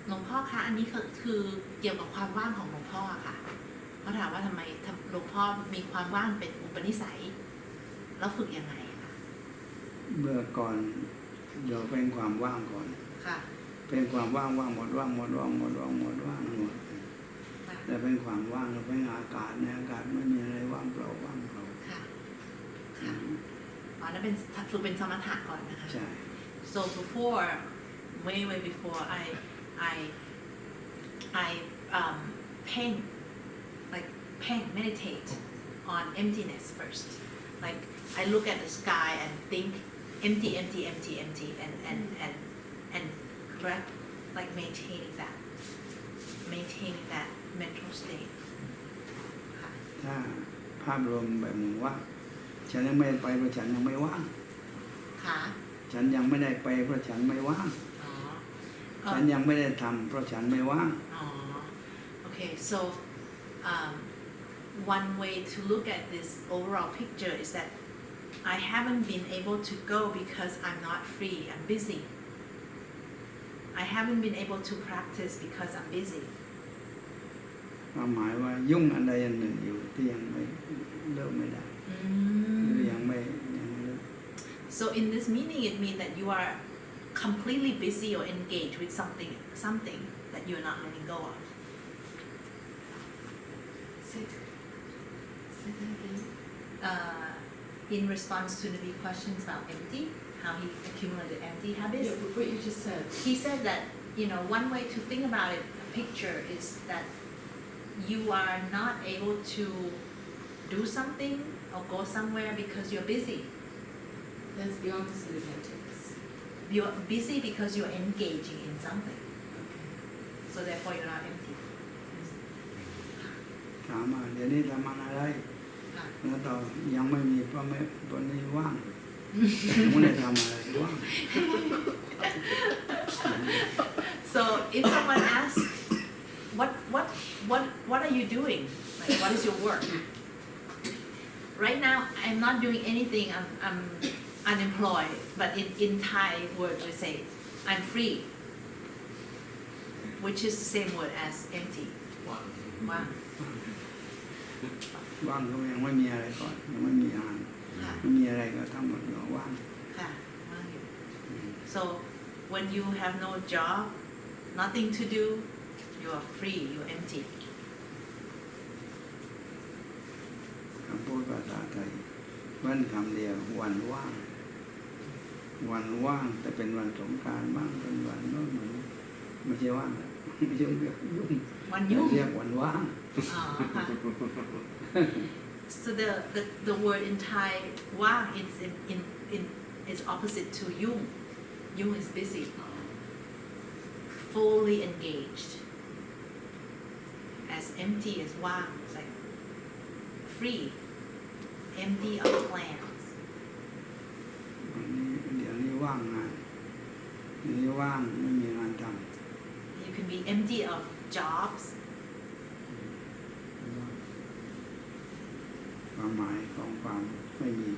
หลวงพ่อคะอันนี้คือเกี่ยวกับความว่างของหลวงพ่อค่ะเขาถามว่าทำไมหลวงพ่อมีความว่างเป็นอุปนิสัยแล้วฝึกยังไงคะ เมื่อก่อนเดี๋ยวเป็นความว่างก่อน ค่ะ เป็นความว่างหมดว่างหมดแต่เป็นความว่างเราเป็นอากาศในอากาศไม่มีอะไรว่างเปล่า ค่ะค่ะอ๋อนั่นเป็นฝึกเป็นสมถะก่อนนะคะ ใช่ so before way before I meditate on emptiness first like I look at the sky and think empty and like maintaining that mental state ค่ะ ถ้าภาพรวมแบบหนึ่งว่าฉันยังไม่ไปเพราะฉันยังไม่ว่าง ค่ะ ฉันยังไม่ได้ไปเพราะฉันไม่ว่าง อ๋อ ฉันยังไม่ได้ทำเพราะฉันไม่ว่าง Okay, so one way to look at this overall picture is that I haven't been able to go because I'm not free, I'm busy. I haven't been able to practice because I'm busy. ความหมายว่ายุ่งอันใดอันหนึ่งอยู่ที่ยังไม่เลิกไม่ได้หรือยังไม่เลิก So in this meaning, it means that you are completely busy or engaged with something that you're not letting go of. In response to the questions about empty, how he accumulated empty habits. Yeah, what you just said. He said that, one way to think about it, a picture, is that you are not able to do something or go somewhere because you're busy. That's the opposite of emptiness. You're busy because you're engaging in something. Okay. So therefore you're not empty. ถามว่าเดี๋ยวนี้ทำอะไร ค่ะ แล้วตอบยังไม่มีเพราะไม่ตอนนี้ว่างยังไม่ได้ทำอะไรว่าง So if someone asks, what are you doing? Like, what is your work? Right now, I'm not doing anything. I'm unemployed. But in Thai word, we say, I'm free, which is the same word as empty. Wow. ว่างก็ยังไม่มีอะไรก่อนยังไม่มีงาน ค่ะ ไม่มีอะไรก็ทั้งหมดอยู่ว่าง ค่ะว่างอยู่ So when you have no job, nothing to do, you are free, you're empty. คำพูดภาษาไทยวันคำเดียววันว่าง วันว่างแต่เป็นวันสงกรานต์บ้างเป็นวันโน้นวันนี้ไม่ใช่ว่างนะไม่ใช่เรียกยุ่ง วันยุ่ง เรียกวันว่าง So the word in Thai ว่าง it's opposite to yung. Yung is busy, fully engaged. As empty as ว่าง it's like free, empty of plans. วันนี้เดี๋ยวนี้ว่างงานเดี๋ยวนี้ว่างไม่มีงานทำ You can be empty of jobs. ความหมายของความไม่มี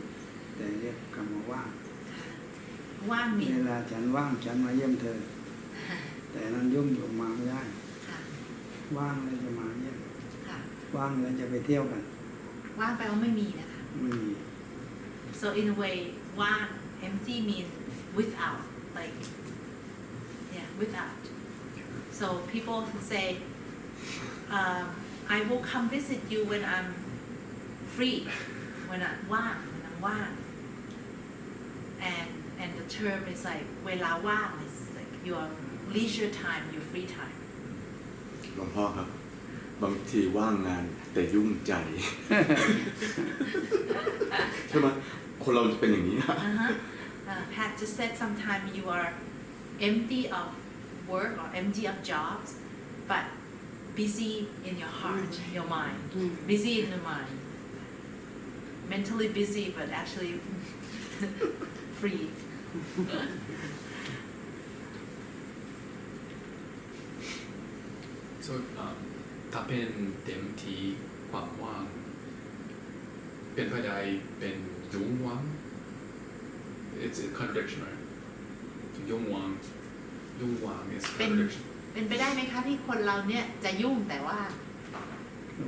แต่เรียกคำว่าว่าง ว่าง เว means ลาฉันว่างฉันมาเยี่ยมเธอ แต่นั้นยุ่งอยู่มาไม่ได้ ค่ะ ว่างแล้วจะมาเยี่ยม ค่ะ ว่างแล้วจะไปเที่ยวกัน ว่างแปลว่าไม่มีนะคะ ไม่มี So in a way ว่าง empty means without, like without. So people say I will come visit you when I'm free, when I'm ว่าง and the the term is like เวลาว่าง is like your leisure time your free time หลวงพ่อครับบางทีว่างงานแต่ยุ่งใจ ใช่ไหมคนเราจะเป็นอย่างนี้ Pat just said sometimes you are empty of work or empty of jobs but busy in your heart your mind busy in the mind mentally busy but actually free so ถ้าเป็นเต็มที่ความว่างเป็นไปได้เป็นยุ่งว่าง it's a contradiction right ยุ่งว่างis contradiction เป็นไปได้ไหมคะที่คนเราเนี่ยจะยุ่งแต่ว่า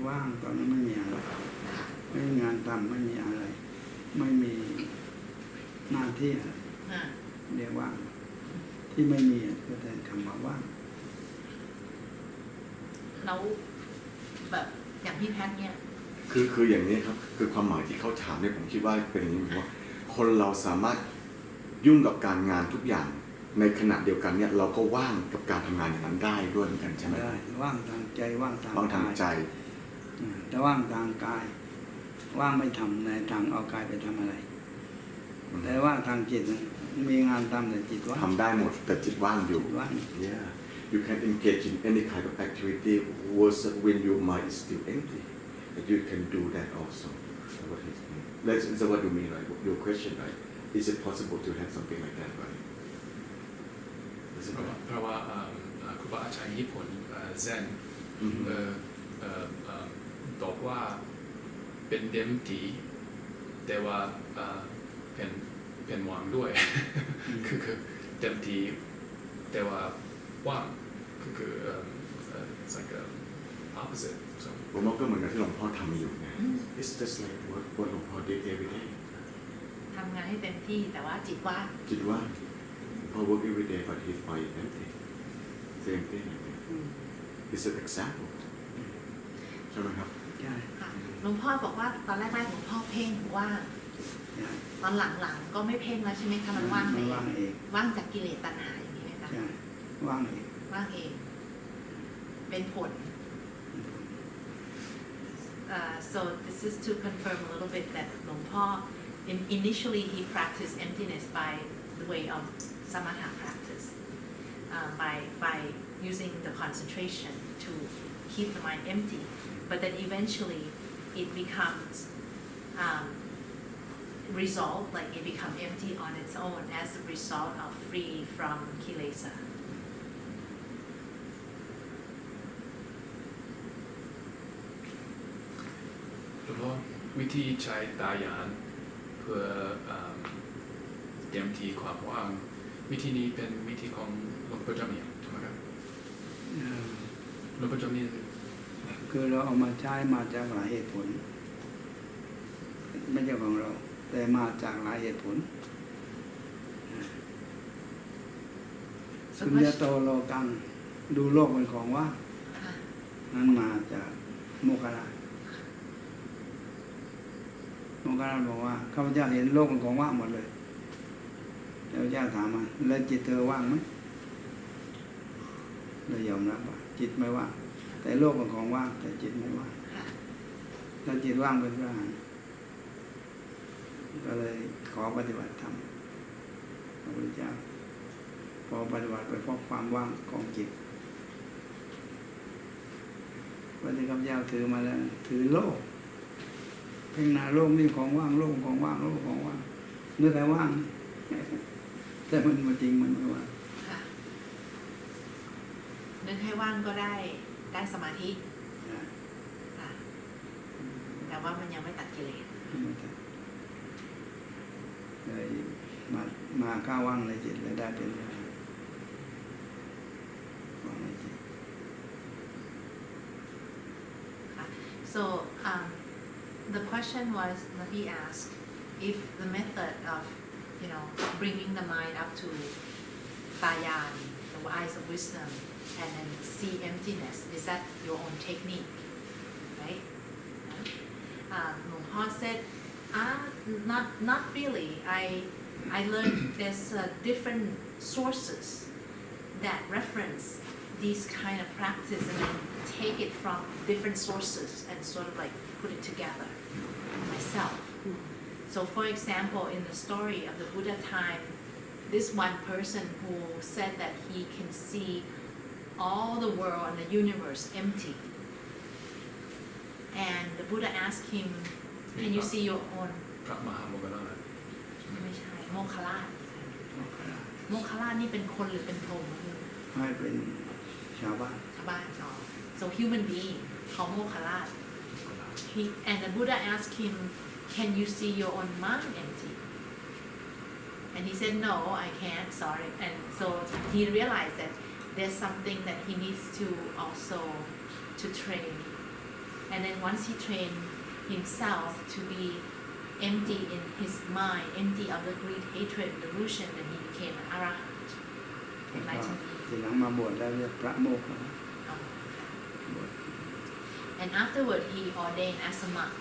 ว่างตอนนั้นไม่มีอะไรไม่มีงานทำไม่มีอะไร ไม่มีหน้าที่อะไรเรียกว่างที่ไม่มีก็แทนคำว่าว่าง แล้วแบบอย่างพี่แพทเนี่ย คืออย่างนี้ครับคือความหมายที่เขาถามเนี่ยผมคิดว่าเป็นอย่างนี้ว่าคนเราสามารถยุ่งกับการงานทุกอย่างในขณะเดียวกันเนี่ยเราก็ว่างกับการทำงานอย่างนั้นได้ด้วยเหมือนกันใช่ไหมได้ว่างทางใจว่างทาง ว่างทางใจ แต่ว่างทางกายว่างไม่ทำในทางเอากายไปทำอะไร แต่ว่าทางจิตมีงานทำแต่จิตว่างทำได้หมดแต่จิตว่างอยู่ yeah you can engage in any kind of activity when your mind is still empty but you can do that also that's what you mean right your question right is it possible to have something like that right เพราะว่าครูบาอาจารย์ญี่ปุ่นเซนบอกว่าเป็นเต็มที่แต่ว่าเป็นว่างด้วย คือเต็มที่แต่ว่าว่างคือ it's like opposite so ผมว่าก็เหมือนกับที่หลวงพ่อทำอยู่นะ it's just like what หลวงพ่อ did every day ทำงานให้เต็มที่แต่ว่าจิตว่าง จิตว่างหลวงพ่อ work every day but his mind is empty same thing it's an example ใช่ไหมครับใช่ หลวงพ่อบอกว่าตอนแรกๆหลวงพ่อเพ่งว่างตอนหลังๆก็ไม่เพ่งแล้วใช่ไหมคะมันว่างเองว่างจากกิเลสตัณหาอย่างนี้ไหมคะใช่ว่างเองเป็นผล so this is to confirm a little bit that หลวงพ่อ initially he practiced emptiness by the way of samatha practice by using the concentration to keep the mind empty but then eventually it becomes resolved like it becomes empty on its own as a result of free from kilesaแล้วก็วิธีใช้ตายานเพื่อเต็มที่ความว่างวิธีนี้เป็นวิธีของหลวงพ่อจำเนียนถูกไหมครับหลวงพ่อจำเนียนคือเราเอามาใช้มาจากหลายเหตุผลไม่ใช่ของเราแต่มาจากหลายเหตุผลสุญญโตโลกังดูโลกเป็นของว่างนั้นมาจากโมคคัลลาบอกว่าข้าพเจ้าเห็นโลกเป็นของว่างหมดเลยแล้วพระเจ้าถามมาแล้วจิตเธอว่างไหมเรายอมรับว่าจิตไม่ว่างแต่โลกเป็นของว่างแต่จิตไม่ว่างแล้วจิตว่างเป็นพระอรหันต์ก็เลยขอปฏิบัติธรรมพระพุทธเจ้าพอปฏิบัติไปพบความว่างของจิตวันที่ข้าพเจ้าถือมาแล้วถือโลกเพ่งหน้าโลกนี่ของว่างโลกของว่างโลกของว่างเนื้อแต่ว่างแต่มันจริงมันไม่ว่างนึกให้ว่างก็ได้สมาธิแต่ว่ามันยังไม่ตัดกิเลสเลยมาก้าวว่างในจิตเลยได้เป็นว่างในจิต so the question was Nabi asked if the method of bringing the mind up to Tayan the eyes of wisdom and then see emptiness is that your own technique right Luang Por said not really I learned there's different sources that reference these kind of practice and then take it from different sources and sort of like put it together myself. So for example, in the story of the Buddha time, this one person who said that he can see all the world and the universe empty. And the Buddha asked him, can you see your own? พระมหาโมคคัลลานะ ไม่ใช่ โมคคัลลาโมคคัลลานี่เป็นคนหรือเป็นพรหม ให้เป็นชาวบ้าน ชาวบ้านอ๋อ so human being เขาโมคคัลลา and the Buddha asked him can you see your own mind empty and he said no I can't sorry and so he realized that there's something that he needs to also to train and then once he trained himself to be empty in his mind empty of the greed hatred delusion then he became an arahant แล้วก็ทีหลังมาบวชแล้วเรียกพระโมคคัลลา and afterward he ordained as a monk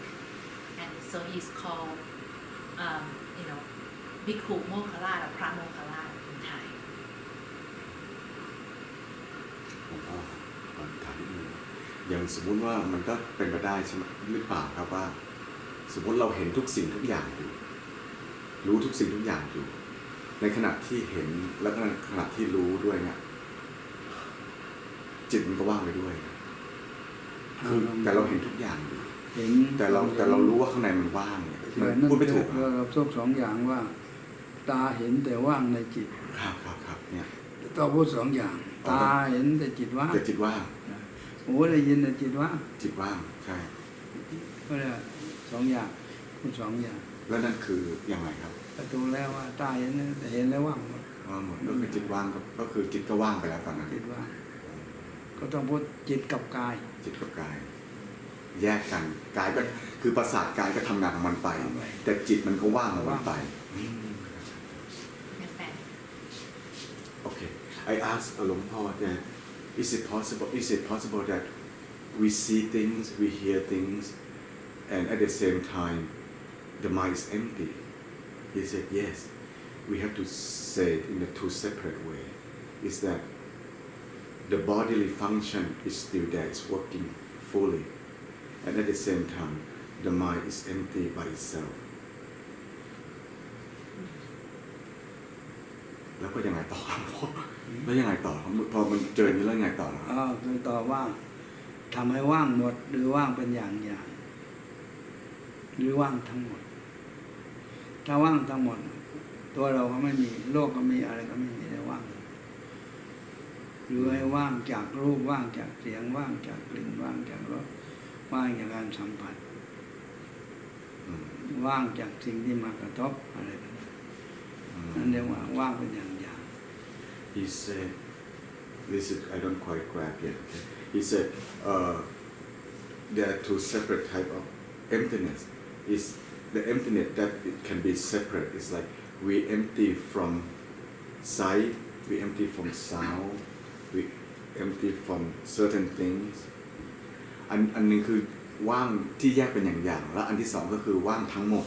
and so he's called Bhikkhu Mokkhala or พระโมคคัลลา in Thai ผมก็ขอถามนิดนึงอย่างสมมุติว่ามันก็เป็นไปได้ใช่ไหมหรือเปล่าครับว่าสมมติเราเห็นทุกสิ่งทุกอย่างอยู่รู้ทุกสิ่งทุกอย่างอยู่ในขณะที่เห็นแล้วก็ขณะที่รู้ด้วยเนี่ยจิตมันก็ว่างไปด้วยคือแต่เราเห็นทุกอย่างอยู่แต่เรารู้ว่าข้างในมันว่างเนี่ยพูดไม่ถูกเราพูดสองอย่างว่าตาเห็นแต่ว่างในจิตครับเนี่ยต้องพูดสองอย่างตาเห็นแต่จิตว่างหูได้ยินแต่จิตว่างใช่ก็เลยสองอย่างพูดสองอย่างแล้วนั่นคือยังไงครับประตูแล้วว่าตาเห็นแต่เห็นแล้วว่างหมดก็คือจิตว่างก็คือจิตก็ว่างไปแล้วตอนนั้นจิตว่างก็ต้องพูดจิตกับกายแยกกันกายก็คือประสาทกายก็ทำงานของมันไปแต่จิตมันก็ว่างของมันไปโอเค I asked หลวงพ่อ that is it possible that we see things we hear things and at the same time the mind is empty he said yes we have to say it in a two separate way is that the bodily function is still there it's working fully and at the same time the mind is empty by itself แล้วก็ยังไงต่อแล้วยังไงต่อพอมันเจออย่างนี้แล้วยังไงต่อคือต่อว่าทำให้ว่างหมดหรือว่างเป็นอย่างหรือว่างทั้งหมดถ้าว่างทั้งหมดตัวเราก็ไม่มีโลกก็มีอะไรก็ไม่มีได้ว่างหรือให้ว่างจากรูปว่างจากเสียงว่างจากกลิ่นว่างจากรสว่างจากการสัมผัสว่างจากสิ่งที่มากระทบอะไรนั่นเรียกว่าว่างเป็นอย่างHe said this is I don't quite grab yet okay? He said there are two separate type of emptiness is the emptiness that it can be separate it's like we empty from sight we empty from sound we empty from certain things อันนึงคือว่างที่แยกเป็นอย่างแล้วอันที่สองก็คือว่างทั้งหมด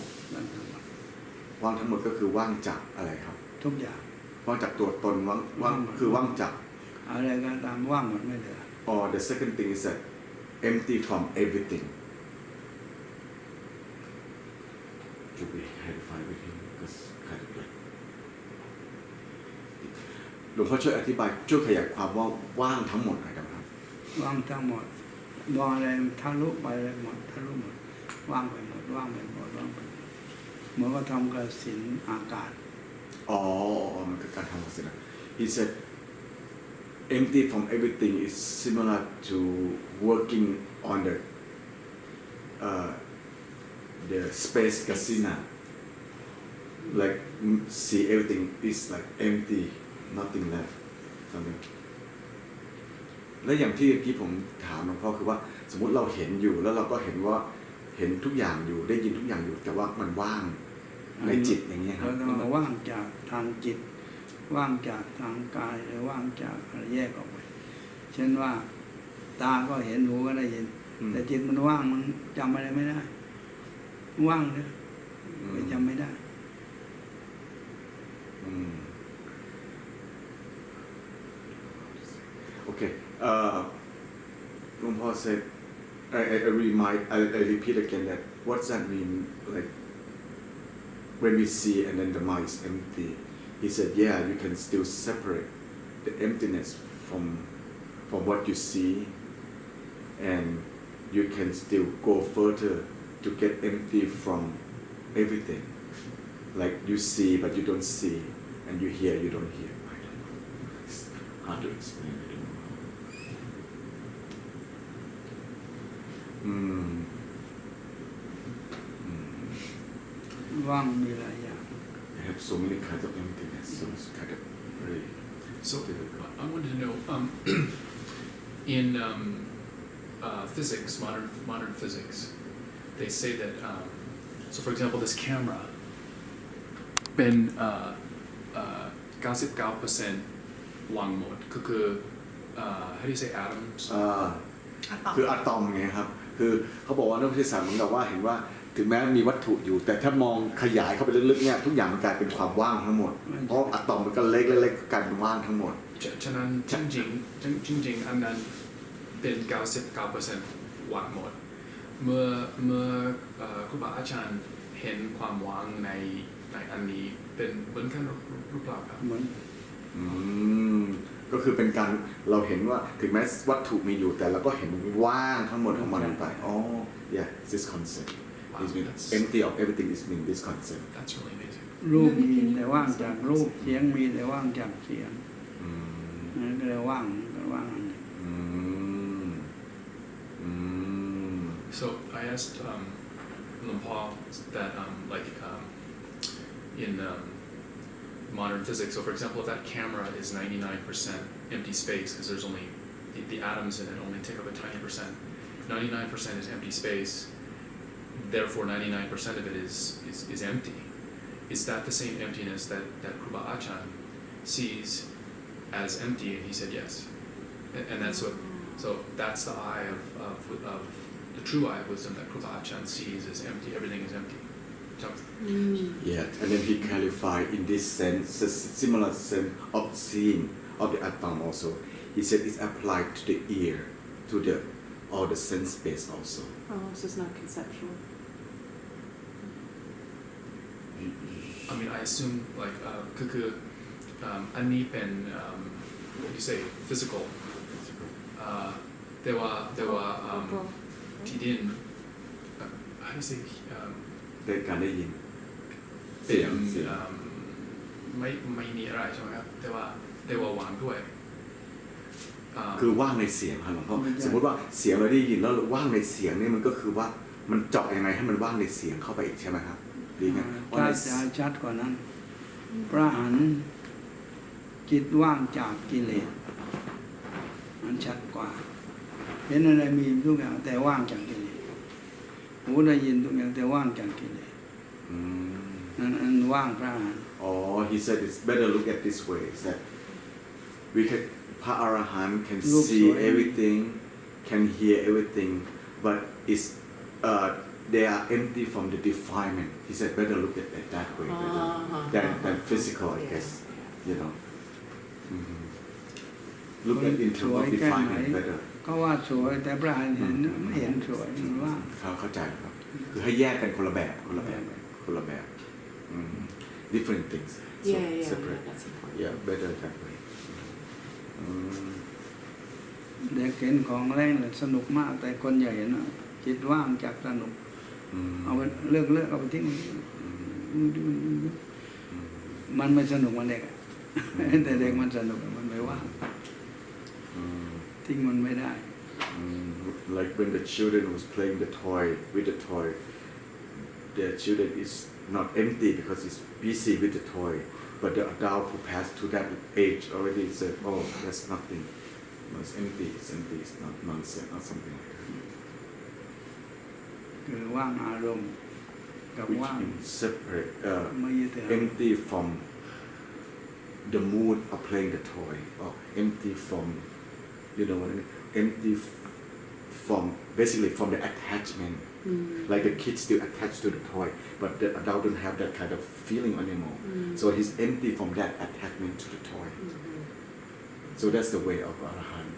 ว่างทั้งหมดก็คือว่างจากอะไรครับทุกอย่างว่างจากตัวตนว่างคือว่างจากอะไรก็ตามว่างหมดไม่เหลือ or the second thing is that empty from everything should we clarify with him because kind of like หลวงพ่อช่วยอธิบายช่วยขยายความว่าว่างทั้งหมดหน่อยครับว่างทั้งหมดมองอะไรทะลุไปเลยหมดทะลุหมดว่างไปหมดว่างไปหมดเหมือนก็ทำกสิณอากาศมันคือการทำกสิณHe said empty from everything is similar to working on the space kasina like see everything is like empty nothing left something และอย่างที่เมื่อกี้ผมถามหลวงพ่อคือว่าสมมติเราเห็นอยู่แล้วเราก็เห็นว่าเห็นทุกอย่างอยู่ได้ยินทุกอย่างอยู่แต่ว่ามันว่างในจิตอย่างนี้ครับเราว่างจากทางจิตว่างจากทางกายหรือว่างจากอะไรแยกออกไปเช่นว่าตาก็เห็นหูก็ได้ยินแต่จิตมันว่างมันจำอะไรไม่ได้ว่างเลยจำไม่ได้ Okay. Luang Por said, I repeat again that what does that mean? Like when we see and then the mind is empty. He said, yeah, you can still separate the emptiness from what you see, and you can still go further to get empty from everything. Like you see, but you don't see, and you hear, you don't hear. I don't know. It's hard to explain. I don't know. ว่างมีหลายอย่าง I have so many kinds of emptiness, so it's kind of very So difficult. I wanted to know, in physics, modern physics, they say that, so for example, this camera, เป็น99% วางหมดก็คือ how do you say atoms คืออะตอมไงครับคือเขาบอกว่านักวิทยาศาสตร์เหมือนกับว่าเห็นว่าถึงแม้มีวัตถุอยู่แต่ถ้ามองขยายเข้าไปลึกๆเนี่ยทุกอย่างมันกลายเป็นความว่างทั้งหมดเพราะอะตอมมันก็เล็กๆกลายเป็นว่างทั้งหมดฉะนั้นจริงอันนั้นเป็น 99% ว่างหมดเมื่อครูบาอาจารย์เห็นความว่างในอันนี้เป็นเหมือนกันหรือเปล่าครับก็คือเป็นการเราเห็นว่าถึงแม้วัตถุมีอยู่แต่เราก็เห็นว่างทั้งหมดของมันไปอ๋อ yeah this concept is mean empty of everything is mean this concept that's really amazing รูปมีแต่ว่างจากรูปเสียงมีแต่ว่างจากเสียงนั่นก็เลยว่างอันนี้ So I asked Luang Por that in modern physics, so for example, if that camera is 99% empty space, because there's only the atoms in it only take up a tiny percent. 99% is empty space, therefore 99% of it is empty. Is that the same emptiness that Kruba Achan sees as empty? And he said yes. And that's what, so that's the eye of the true eye of wisdom that Kruba Achan sees as empty. Everything is empty. Yeah, and then he clarified in this sense, a similar sense of seeing of the atom also. He said it's applied to the ear, to the all the sense space also. Oh, so it's not conceptual. I mean, I assume like คืออันนี้เป็น what do you say physical แต่ว่าที่ดิน how do you say เป็นการได้ยิน เป็นไม่มีอะไรใช่ไหมครับแต่ว่าว่างด้วยคือว่างในเสียงครับหลวงพ่อสมมติว่าเสียงเราได้ยินแล้วว่างในเสียงนี่มันก็คือว่ามันเจาะยังไงให้มันว่างในเสียงเข้าไปอีกใช่ไหมครับดีไงถ้าจะชัดกว่านั้นพระอรหันต์จิตว่างจากกิเลสมันชัดกว่าเห็นอะไรมีทุกอย่างแต่ว่างจากกิเลสหูได้ยินทุกอย่างแต่ว่างจากกิเลสนั่นว่างพระอรหันต์ Oh, he said it's better look at this way that we can พระอรหันต์ can see everything can hear everything but it's they are empty from the defilement. He said better look at it that way than physical, I guess. You know, look at in terms of defilement better. ก็ว่าสวยแต่พระอรหันต์เห็นไม่เห็นสวยมันว่างเข้าใจครับคือให้แยกกันคนละแบบ different things. So separate. That's important. Yeah, better that way. เด็กเห็นของแรงเลยสนุกมากแต่คนใหญ่นะจิตว่างจากสนุกเอาไปเลิกเอาไปทิ้งมันไม่สนุกมันเด็กแต่เด็กมันสนุกมันไม่ว่างทิ้งมันไม่ได้ Like when the children was playing the toy with the toy, the children is not empty because it's busy with the toy, but the adult who passed to that age already said, "Oh, that's nothing. It's empty. It's not nonsense or something like that." คือว่างอารมณ์กับว่าง separate empty from the mood of playing the toy or empty from you know what I mean empty from basically from the attachment like the kids still attached to the toy but the adult don't have that kind of feeling anymore so he's empty from that attachment to the toy so that's the way of Arahant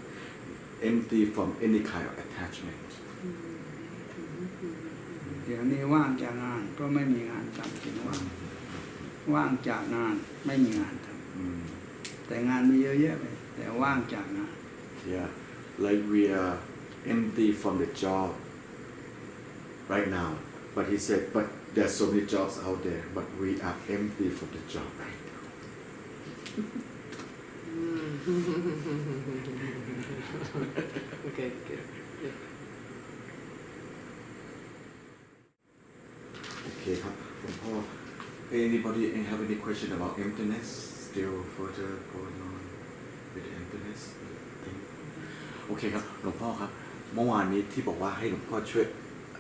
empty from any kind of attachment เดี๋ยวนี้ว่างจากงานเพราะไม่มีงานทำจึงว่างจากงานไม่มีงานทำแต่งานมีเยอะแยะไปแต่ว่างจากงาน yeah like we are empty from the job right now but he said but there's so many jobs out there but we are empty from the job right now okay good okay ครับหลวงพ่อ anybody have any question about emptiness still further going on with emptiness thing โอเคครับหลวงพ่อครับเมื่อวานนี้ที่บอกว่าให้หลวงพ่อช่วย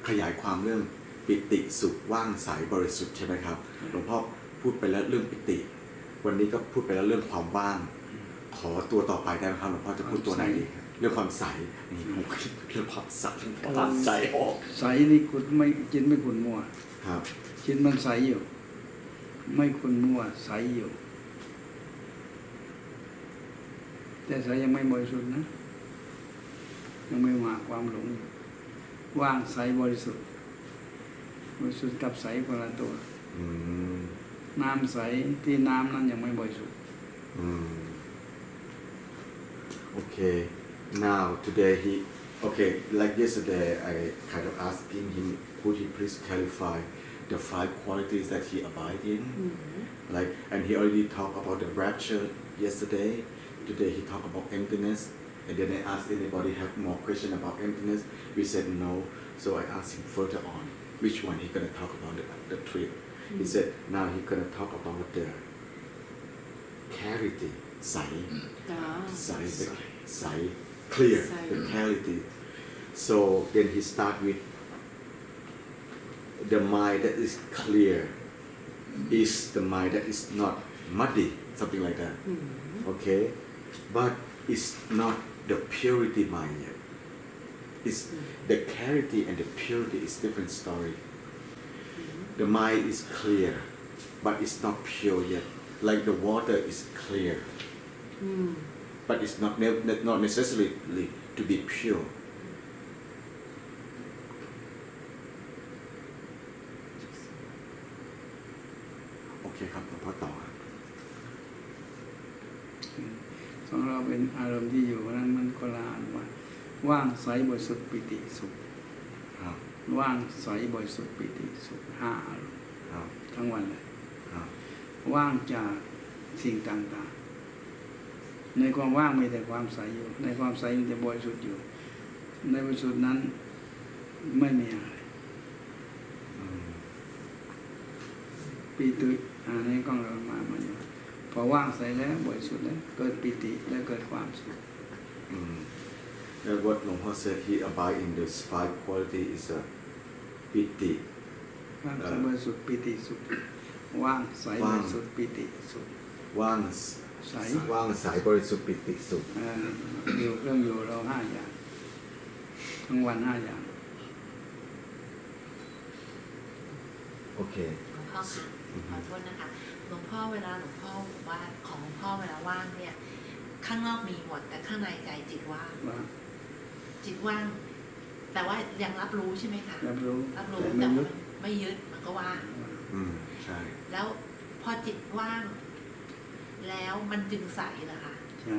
ขยายความเรื่องปิติสุขว่างใสบริสุทธิ์ใช่ไหมครับหลวงพ่อพูดไปแล้วเรื่องปิติวันนี้ก็พูดไปแล้วเรื่องความว่างขอตัวต่อไปได้ไหมครับหลวงพ่อจะพูดตัวไหนดีเรื่องความใสนี่ผมคิดเรื่องความใสเรื่องความใสออกใสนี่คุณไม่จิตไม่ขุ่นมัวครับจิตมันใสอยู่ไม่ขุ่นมัวใสอยู่แต่ใสยังไม่บริสุทธิ์นะยังไม่มาความหลงว่างใสบริสุทธิ์บริสุทธิ์กับใสคนละตัวน้ำใสที่น้ำนั้นยังไม่บริสุทธิ์Okay now today he okay like yesterday I kind of asking him could he please clarify the 5 qualities that he abide in like and he already talked about the rapture yesterday today he talked about emptiness and then I asked anybody have more question about emptiness we said no so I asked him further on which one he gonna talk about the 3 he said now he gonna talk about the clarity ใสใส clear the clarity so then he start with the mind that is clear is the mind that is not muddy something like that okay but it's not the purity mind yet it's the clarity and the purity is different story the mind is clear but it's not pure yet like the water is clear but it's not necessarily to be pureโอเคครับหลวงพ่อต่อของเราเป็นอารมณ์ที่อยู่นั้นมันก็ละอันว่าว่างใสบริสุทธิ์ปิติสุขว่างใสบริสุทธิ์ปิติสุข5อารมณ์ทั้งวันเลยว่างจากสิ่งต่างๆในความว่างมีแต่ความใสอยู่ในความใสมีแต่บริสุทธิ์อยู่ในบริสุทธิ์นั้นไม่มีอะไรปิติในกล้องเรามาอยู่พอว่างใสแล้วบริสุทธิ์แล้วเกิดปิติและเกิดความสุขAnd what Luang Por said he abide in this 5 quality is a piti ว่างใสบริสุทธิ์ปิติสุขว่างใสบริสุทธิ์ปิติสุขว่างใสบริสุทธิ์ปิติสุขอยู่เครื่องอยู่เรา5อย่างทั้งวัน5อย่างโอเคหลวงพ่อค่ะขอโทษนะคะหลวงพ่อเวลาหลวงพ่อบอกว่าของหลวงพ่อเวลาว่างเนี่ยข้างนอกมีหมดแต่ข้างในใจจิตว่างจิตว่างแต่ว่ายังรับรู้ใช่ไหมคะรับรู้แต่ไม่ยึดมันก็ว่างใช่แล้วพอจิตว่างแล้วมันจึงใสเหรอคะใช่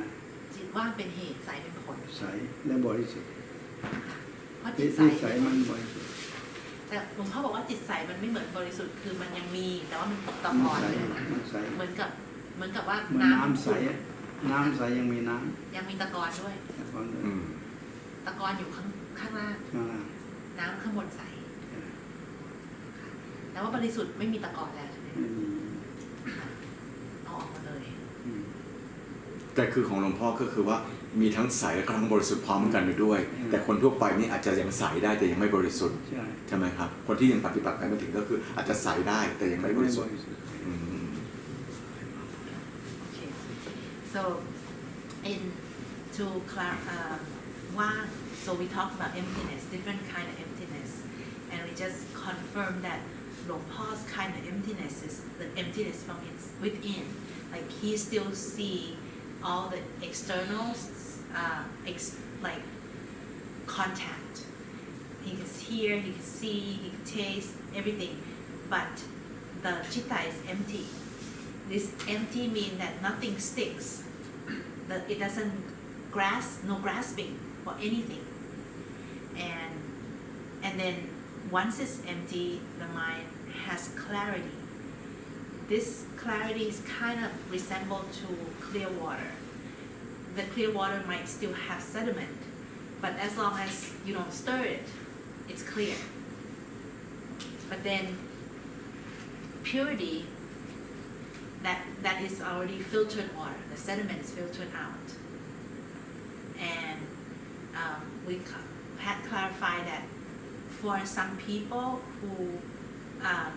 จิตว่างเป็นเหตุใสเป็นผลใสและบริสุทธิ์เพราะจิตใสมันบริสุทธิ์แต่หลวงพ่อบอกว่าจิตใสมันไม่เหมือนบริสุทธิ์คือมันยังมีแต่ว่ามันตะกอนเหมือนกับว่าน้ำใสยังมีน้ำยังมีตะกอนด้วยตะกอนอยู่ข้างล่างน้ำข้างบนใสแต่ว่าบริสุทธิ์ไม่มีตะกอนแล้วใช่ไหมเอาออกมาเลยแต่คือของหลวงพ่อก็คือว่ามีทั้งใสและทั้งบริสุทธิ์พร้อมกันไปด้วยแต่คนทั่วไปนี่อาจจะยังใสได้แต่ยังไม่บริสุทธิ์ใช่ไหมครับคนที่ยังปฏิบัติไปไม่ถึงก็คืออาจจะใสได้แต่ยังไม่บริสุทธิ์ so in toว่าง so we talk about emptiness different kind of emptiness and we just confirm that Luang Por's kind of emptiness is the emptiness from within like he still see all the external like contact. He can hear, he can see, he can taste everything, but the chitta is empty. This empty means that nothing sticks. That it doesn't no grasping for anything. And then once it's empty, the mind has clarity. This clarity is kind of resembled to clear water. The clear water might still have sediment, but as long as you don't stir it, it's clear. But then purity, that is already filtered water. The sediment is filtered out. And we had clarified that for some people who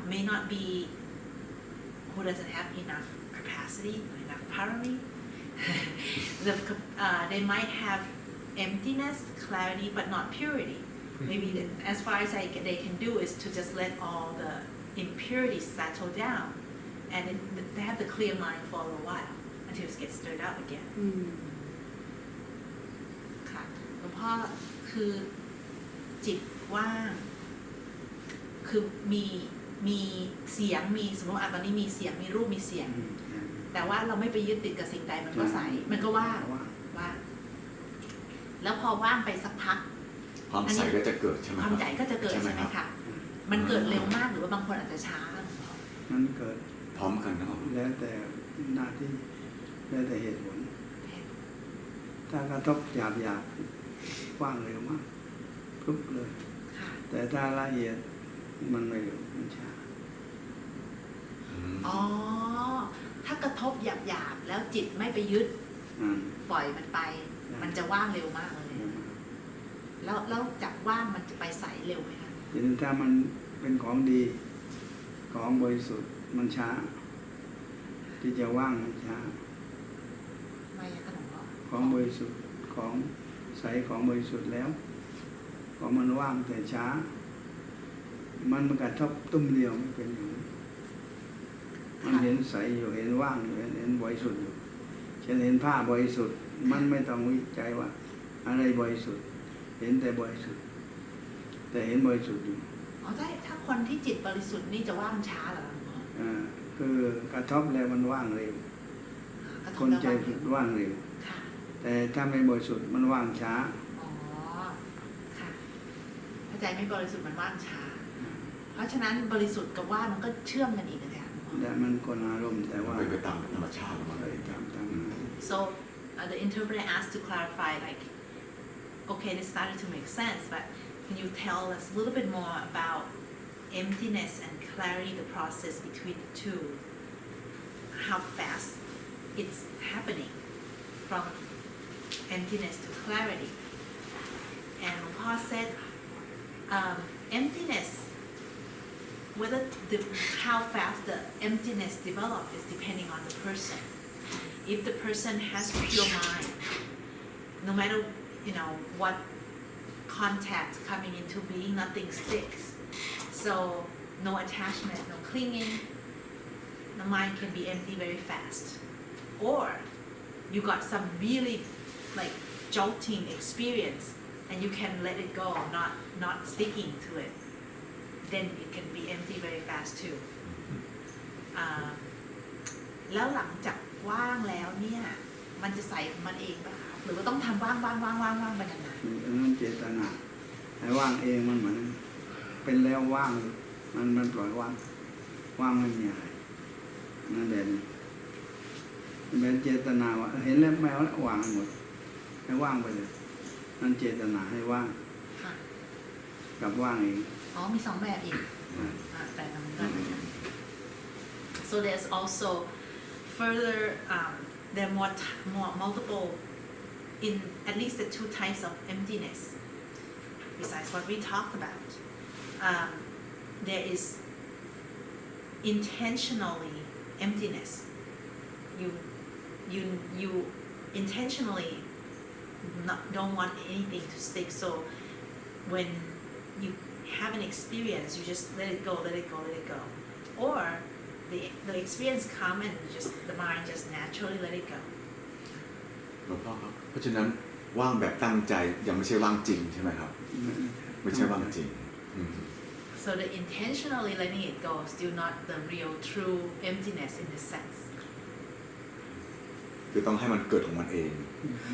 may not be, who doesn't have enough capacity, enough parami, they might have emptiness, clarity, but not purity. Maybe as far as they can do is to just let all the impurities settle down, and they have the clear mind for a little while until it gets stirred up again. ค่ะหลวงพ่อคือจิตว่างคือมีเสียงมีสมมติตอนนี้มีเสียงมีรูปมีเสียงแต่ว่าเราไม่ไปยึดติดกับสิ่งใดมันก็ใสมันก็ว่างแล้วพอว่างไปสักพักความใสก็จะเกิดใช่ไหมความใสก็จะเกิดใช่ไหมคะมันเกิดเร็วมากหรือว่าบางคนอาจจะช้ามันเกิดพร้อมกันนะแล้วแต่หน้าที่แล้วแต่เหตุผลถ้ากระทบหยาบว่างเร็วมากปุ๊บเลยแต่ถ้าละเอียดมันไม่เร็วมันช้าอ๋อถ้ากระทบหยาบแล้วจิตไม่ไปยึดปล่อยมันไปมันจะว่างเร็วมากเลยแล้วจากว่างมันจะไปใสเร็วไหมคะทีนี้ถ้ามันเป็นของดีของบริสุทธิ์มันช้าที่จะว่างมันช้าไม่ขนมหรอของบริสุทธิ์ของใสของบริสุทธิ์แล้วของมันว่างแต่ช้ามันกระทบตุ้มเดียวไม่เป็นอย่างนั้นมันเห็นใสอยู่เห็นว่างอยู่เห็นบริสุทธิ์อยู่เช่นเห็นผ้าบริสุทธิ์มันไม่ต้องวิจัยว่าอะไรบริสุทธิ์เห็นแต่บริสุทธิ์แต่เห็นบริสุทธิ์อยู่อ๋อใช่ถ้าคนที่จิตบริสุทธิ์นี่จะว่างช้าเหรอคือกระทบแล้วมันว่างเร็วคนใจว่างเร็วแต่ถ้าไม่บริสุทธิ์มันว่างช้าอ๋อค่ะถ้าใจไม่บริสุทธิ์มันว่างช้าเพราะฉะนั้นบริสุทธิ์กับว่างมันก็เชื่อมกันอีกนะแต่มันคนอารมณ์แต่ว่าไปตามธรรมชาติมันเลยตาม So the interpreter asked to clarify, like, okay, this started to make sense, but can you tell us a little bit more about emptiness and clarity, the process between the two, how fast it's happening from emptiness to clarity? And Paul said, emptiness, how fast the emptiness develops is depending on the person. If the person has pure mind, no matter what contact coming into being, nothing sticks. So no attachment, no clinging. The mind can be empty very fast. Or you got some really jolting experience, and you can let it go, not sticking to it. Then it can be empty very fast too. แล้วหลังจากว่างแล้วเนี่ยมันจะใส่มันเองป่ะคะหรือว่าต้องทำว่างไปนานๆนั่นเจตนาให้ว่างเองมันเหมือนเป็นแล้วว่างมันปล่อยว่างไม่มีอะไรนั่นเป็นเจตนาว่าเห็นแล้วแมวแล้ววางหมดให้ว่างไปเลยนั่นเจตนาให้ว่างกับว่างเองอ๋อมีสองแบบอีกแต่ละแบบ So there's also further there are more multiple in at least the two types of emptiness besides what we talked about. There is intentionally emptiness. You intentionally don't want anything to stick. So when you have an experience, you just let it go. Or the experience come and the mind just naturally let it go. หลวงพ่อครับเพราะฉะนั้น ว่างแบบตั้งใจยังไม่ใช่ว่างจริงใช่ไหมครับไม่ใช่ว่างจริง So the intentionally letting it go is still not the real true emptiness in the sense. คือต้องให้มันเกิดของมันเอง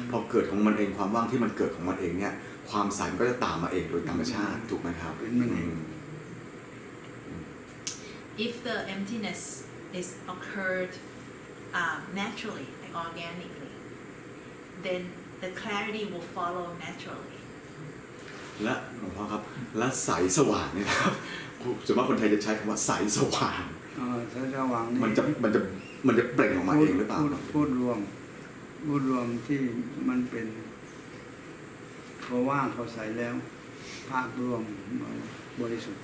พอเกิดของมันเองความว่างที่มันเกิดของมันเองเนี่ยความใสมันก็จะตามมาเองโดยธรรมชาติถูกไหมครับ If the emptiness is occurred naturally, like organically, then the clarity will follow naturally. และหลวงพ่อครับและใสสว่างเนี่ยนะครับส่วนมากคนไทยจะใช้คำว่าใสสว่างใสสว่างนี่มันจะเปล่งออกมาเองหรือเปล่าพูดรวมที่มันเป็นพอว่างพอใสแล้วภาครวมบริสุทธิ์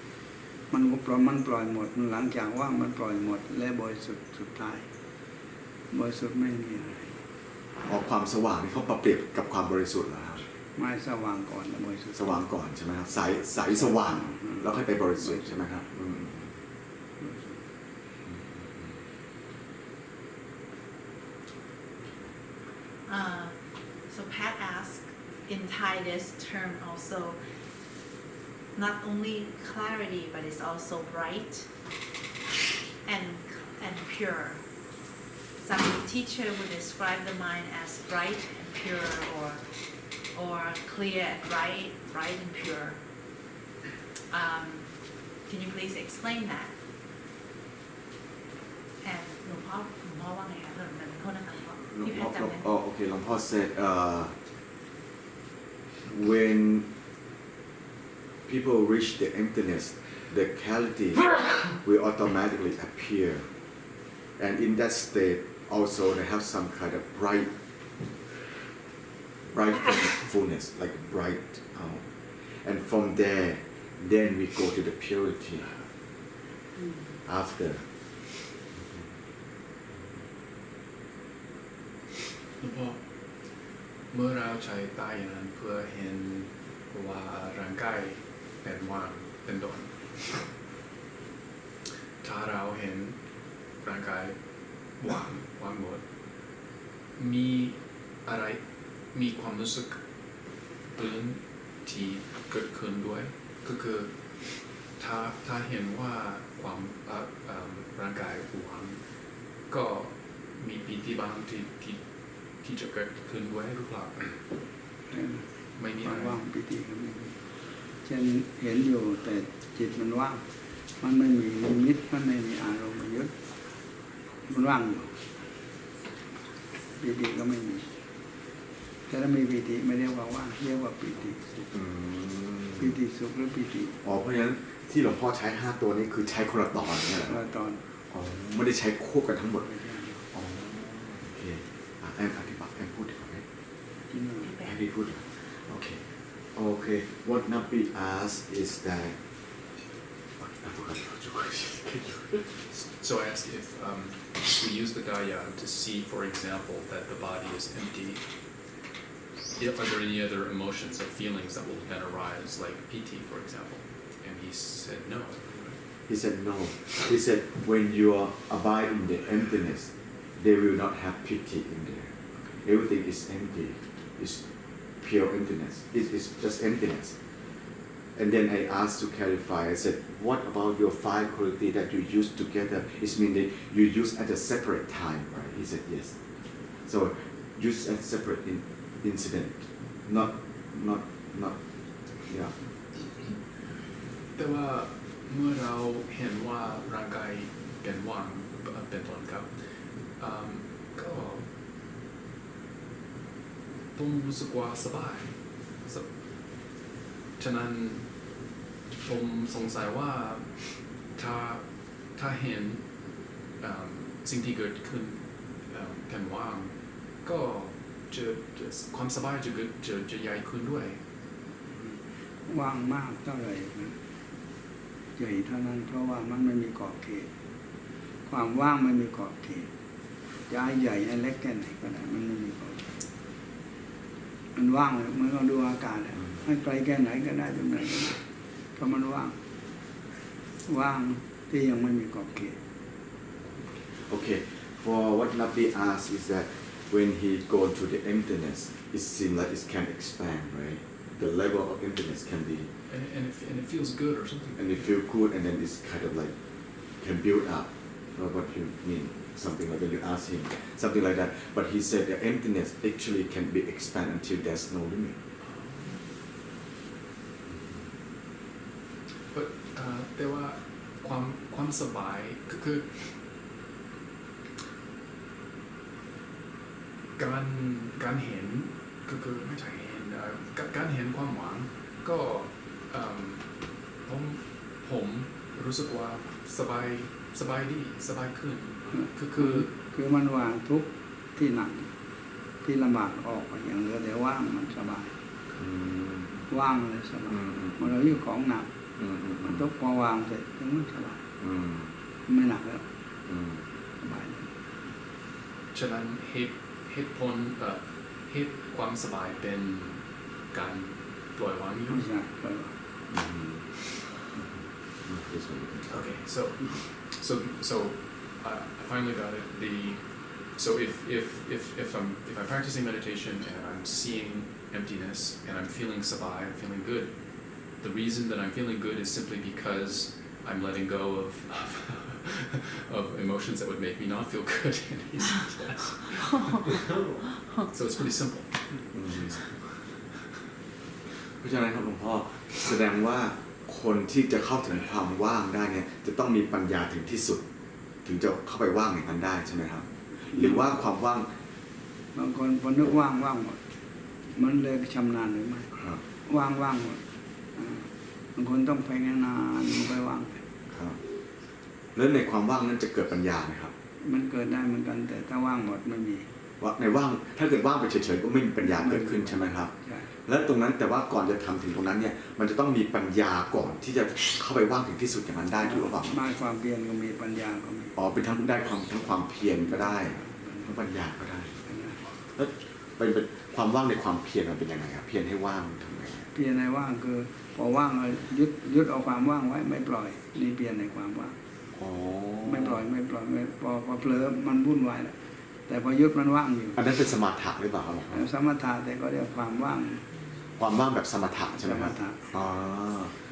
มันปล่อยหมดหลังจากว่างมันปล่อยหมดและบริสุทธิ์สุดท้ายบริสุทธิ์ไม่มีอะไรความสว่างนี่เขาเปรียบกับความบริสุทธิ์เหรอครับไม่สว่างก่อนแล้วบริสุทธิ์สว่างก่อนใช่ไหมครับใสสว่างแล้วค่อยไปบริสุทธิ์ใช่ไหมครับSo Pat asked, in Thai this term also not only clarity but it's also bright and pure. Some teacher would describe the mind as bright and pure or clear and bright and pure. Can you please explain that? And หลวงพ่อว่าไงคะโทษนะคะพี่แพทย์จำได้ Oh, okay. Luang Por said when people reach the emptiness, the clarity will automatically appear, and in that state, also they have some kind of bright fullness, like bright, and from there, then we go to the purity after. หลวงพ่อเมื่อเราใช้ตาอย่างนั้นเพื่อเห็นว่าร่างกายเป็นว่างเป็นดอนถ้าเราเห็นร่างกายว่างหมดมีอะไรมีความรู้สึกอื่นที่เกิดขึ้นด้วยก็คือถ้าเห็นว่าความร่างกายว่างก็มีปีติบางที่จะเกิดขึ้นด้วยหรือเปล่าไม่มีอะไรว่างปิติก็ไม่มีเช่นเห็นอยู่แต่จิตมันว่างมันไม่มีนิมิตมันไม่มีอารมณ์ยึดมันว่างอยู่ปิติก็ไม่มีแต่ถ้ามีปิติไม่เรียกว่าว่างเรียกว่าปิติสุขปิติสุขหรือปิติเพราะฉะนั้นที่หลวงพ่อใช้5ตัวนี้คือใช้คนละตอนเนี่ยคนละตอนไม่ได้ใช้ควบกันทั้งหมดโอเคแอมอธิบายแอมพูดดีกว่าไหมให้พี่พูดโอเค what Nabi asked is that I forgot your question So I asked if we use the Daya to see, for example, that the body is empty, are there any other emotions or feelings that will then arise, like piti, for example? And he said no. He said no. He said when you abide in the emptiness, they will not have pity in there. Everything is empty. It's pure emptiness. It's just emptiness. And then I asked to clarify. I said, what about your 5 qualities that you use together? It means that you use at a separate time, right? He said yes. So use at separate incident, not yeah. แต่ว่าเมื่อเราเห็นว่าร่างกายเป็นว่างเป็นต้นครับก็ผมรู้สึกว่าสบายฉะนั้นผมสงสัยว่าถ้าเห็นสิ่งที่เกิดขึ้นเป็นว่างก็จะความสบายจะใหญ่ขึ้นด้วยว่างมากเท่าไหร่ใหญ่เท่านั้นเพราะว่ามันไม่มีขอบเขตความว่างไม่มีขอบเขตจะให้ใหญ่ให้เล็กแค่ไหนก็ได้มันไม่มีขอบเขตมันว่างเลยมันก็ดูอากาศให้ไกลแค่ไหนก็ได้ตรงไหนก็ได้เพราะมันว่างที่ยังไม่มีขอบเขต Okay, for what Nabi asked is that when he go to the emptiness, it seems like it can expand, right? The level of emptiness can be, and it feels good or something. and it feel good, and then it's kind of like can build up. Or what you mean? Something like when you ask him, something like that. But he said the emptiness actually can be expand until there's no limit. But แต่ว่าความสบายคือการเห็นคือไม่ใช่เห็นการเห็นความหวังก็ผมรู้สึกว่าสบายดีสบายขึ้นคือมันวางทุกที่หนักที่ลำบากออกอย่างเหลือแต่ว่างมันสบายว่างเลยสบายมันเราอยู่ของหนักมันทุกพอวางเสร็จถึงมันสบายไม่หนักแล้วสบายฉะนั้นเหตุผลเหตุความสบายเป็นการปล่อยวางอยู่ ไม่ใช่ปล่อยวาง Okay, so I finally got it. So if I'm practicing meditation and I'm seeing emptiness and I'm feeling sabai, I'm feeling good, the reason that I'm feeling good is simply because I'm letting go of emotions that would make me not feel good. So it's pretty simple. เพราะฉะนั้นครับหลวงพ่อแสดงว่าคนที่จะเข้าถึงความว่างได้เนี่ยจะต้องมีปัญญาถึงที่สุดถึงจะเข้าไปว่างอย่างนั้นได้ใช่ไหมครับหรือว่าความว่างบางคนพอนึกว่างหมดมันเลยชำนาญหรือไม่ว่างหมดบางคนต้องไปนานๆไปว่างครับแล้วในความว่างนั้นจะเกิดปัญญาไหมครับมันเกิดได้เหมือนกันแต่ถ้าว่างหมดไม่มีว่าในว่างถ้าเกิดว่างไปเฉยๆก็ไม่มีปัญญาเกิดขึ้นใช่ไหมครับแล้วตรงนั้นแต่ว่าก่อนจะทำถึงตรงนั้นเนี่ยมันจะต้องมีปัญญาก่อนที่จะเข้าไปว่างถึงที่สุดอย่างนั้นได้ถูกหรือเปล่ามาความเพียรก็มีปัญญาก็มีเป็นทั้งได้ทั้งความเพียรก็ได้ทั้งปัญญาก็ได้แล้วเป็นความว่างในความเพียรมันเป็นยังไงครับเพียรให้ว่างทำไงเพียรในว่างคือพอว่างยึดเอาความว่างไว้ไม่ปล่อยนี่เพียรในความว่างไม่ปล่อยพอเผลอมันวุ่นวายแล้วแต่พอยึดมันว่างอยู่อันนั้นเป็นสมถะหรือเปล่าสมถะแต่ก็เรียกความว่างแบบสมถะใช่ไหมครับ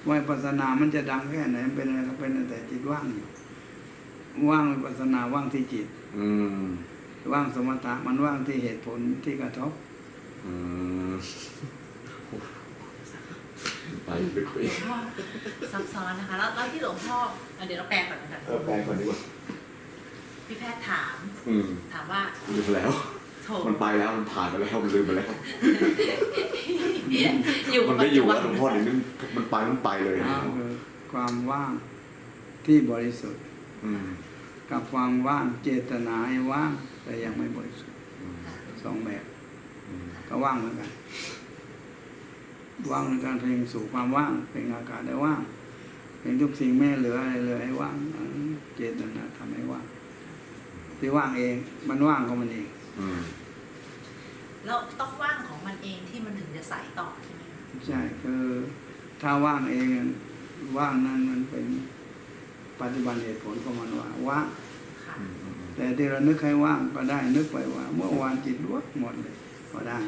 วิปัสสนามันจะดังแค่ไหนเป็นอะไรก็เป็นแต่จิตว่างอยู่ว่างวิปัสสนาว่างที่จิตว่างสมถะมันว่างที่เหตุผลที่กระทบไปคุยซับซ้อนนะคะแล้วที่หลวงพ่อเดี๋ยวเราแปลก่อนนะคะแปลก่อนดีกว่าพี่แพทย์ถามว่าลืมแล้วมันไปแล้วมันผ่านไปแล้วมันลืมไปแล้วมันไม่อยู่แล้วหลวงพ่อเนี่ยมันไปเลยความว่างที่บริสุทธิ์กับความว่างเจตนาให้ว่างแต่ยังไม่บริสุทธิ์สองแบบก็ว่างเหมือนกันว่างในการเพ่งสู่ความว่างเพ่งอากาศได้ว่างเพ่งทุกสิ่งไม่เหลืออะไรเลยให้ว่างเจตนาทำให้ว่างที่ว่างเองมันว่างของมันเองแล้วต้องว่างของมันเองที่มันถึงจะใสต่อใช่ไหมใช่คือถ้าว่างเองว่างนั้นมันเป็นปัจจุบันเหตุผลของมันว่างแต่ที่เรานึกให้ว่างก็ได้นึกไปว่าเมื่อวานจิตว่างหมดเลยก็ได้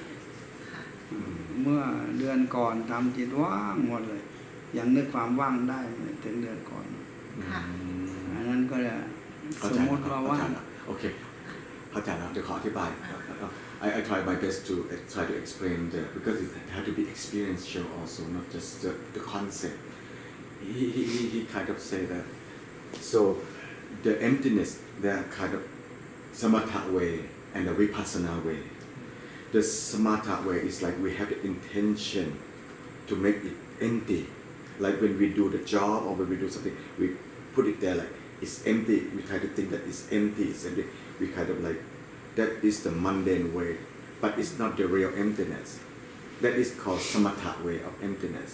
เมื่อเดือนก่อนทำจิตว่างหมดเลยยังนึกความว่างได้ถึงเดือนก่อนอันนั้นก็จะสมมติว่าว่างโอเคเข้าใจแล้วจะขออธิบายI try my best to try to explain because it has to be experiential also not just the concept he kind of say that so the emptiness there kind of samatha way and the vipassana way the samatha way is like we have the intention to make it empty like when we do the job or when we do something we put it there like it's empty we try to think that it's empty we kind of like that is the mundane way but it's not the real emptiness that is called samatha way of emptiness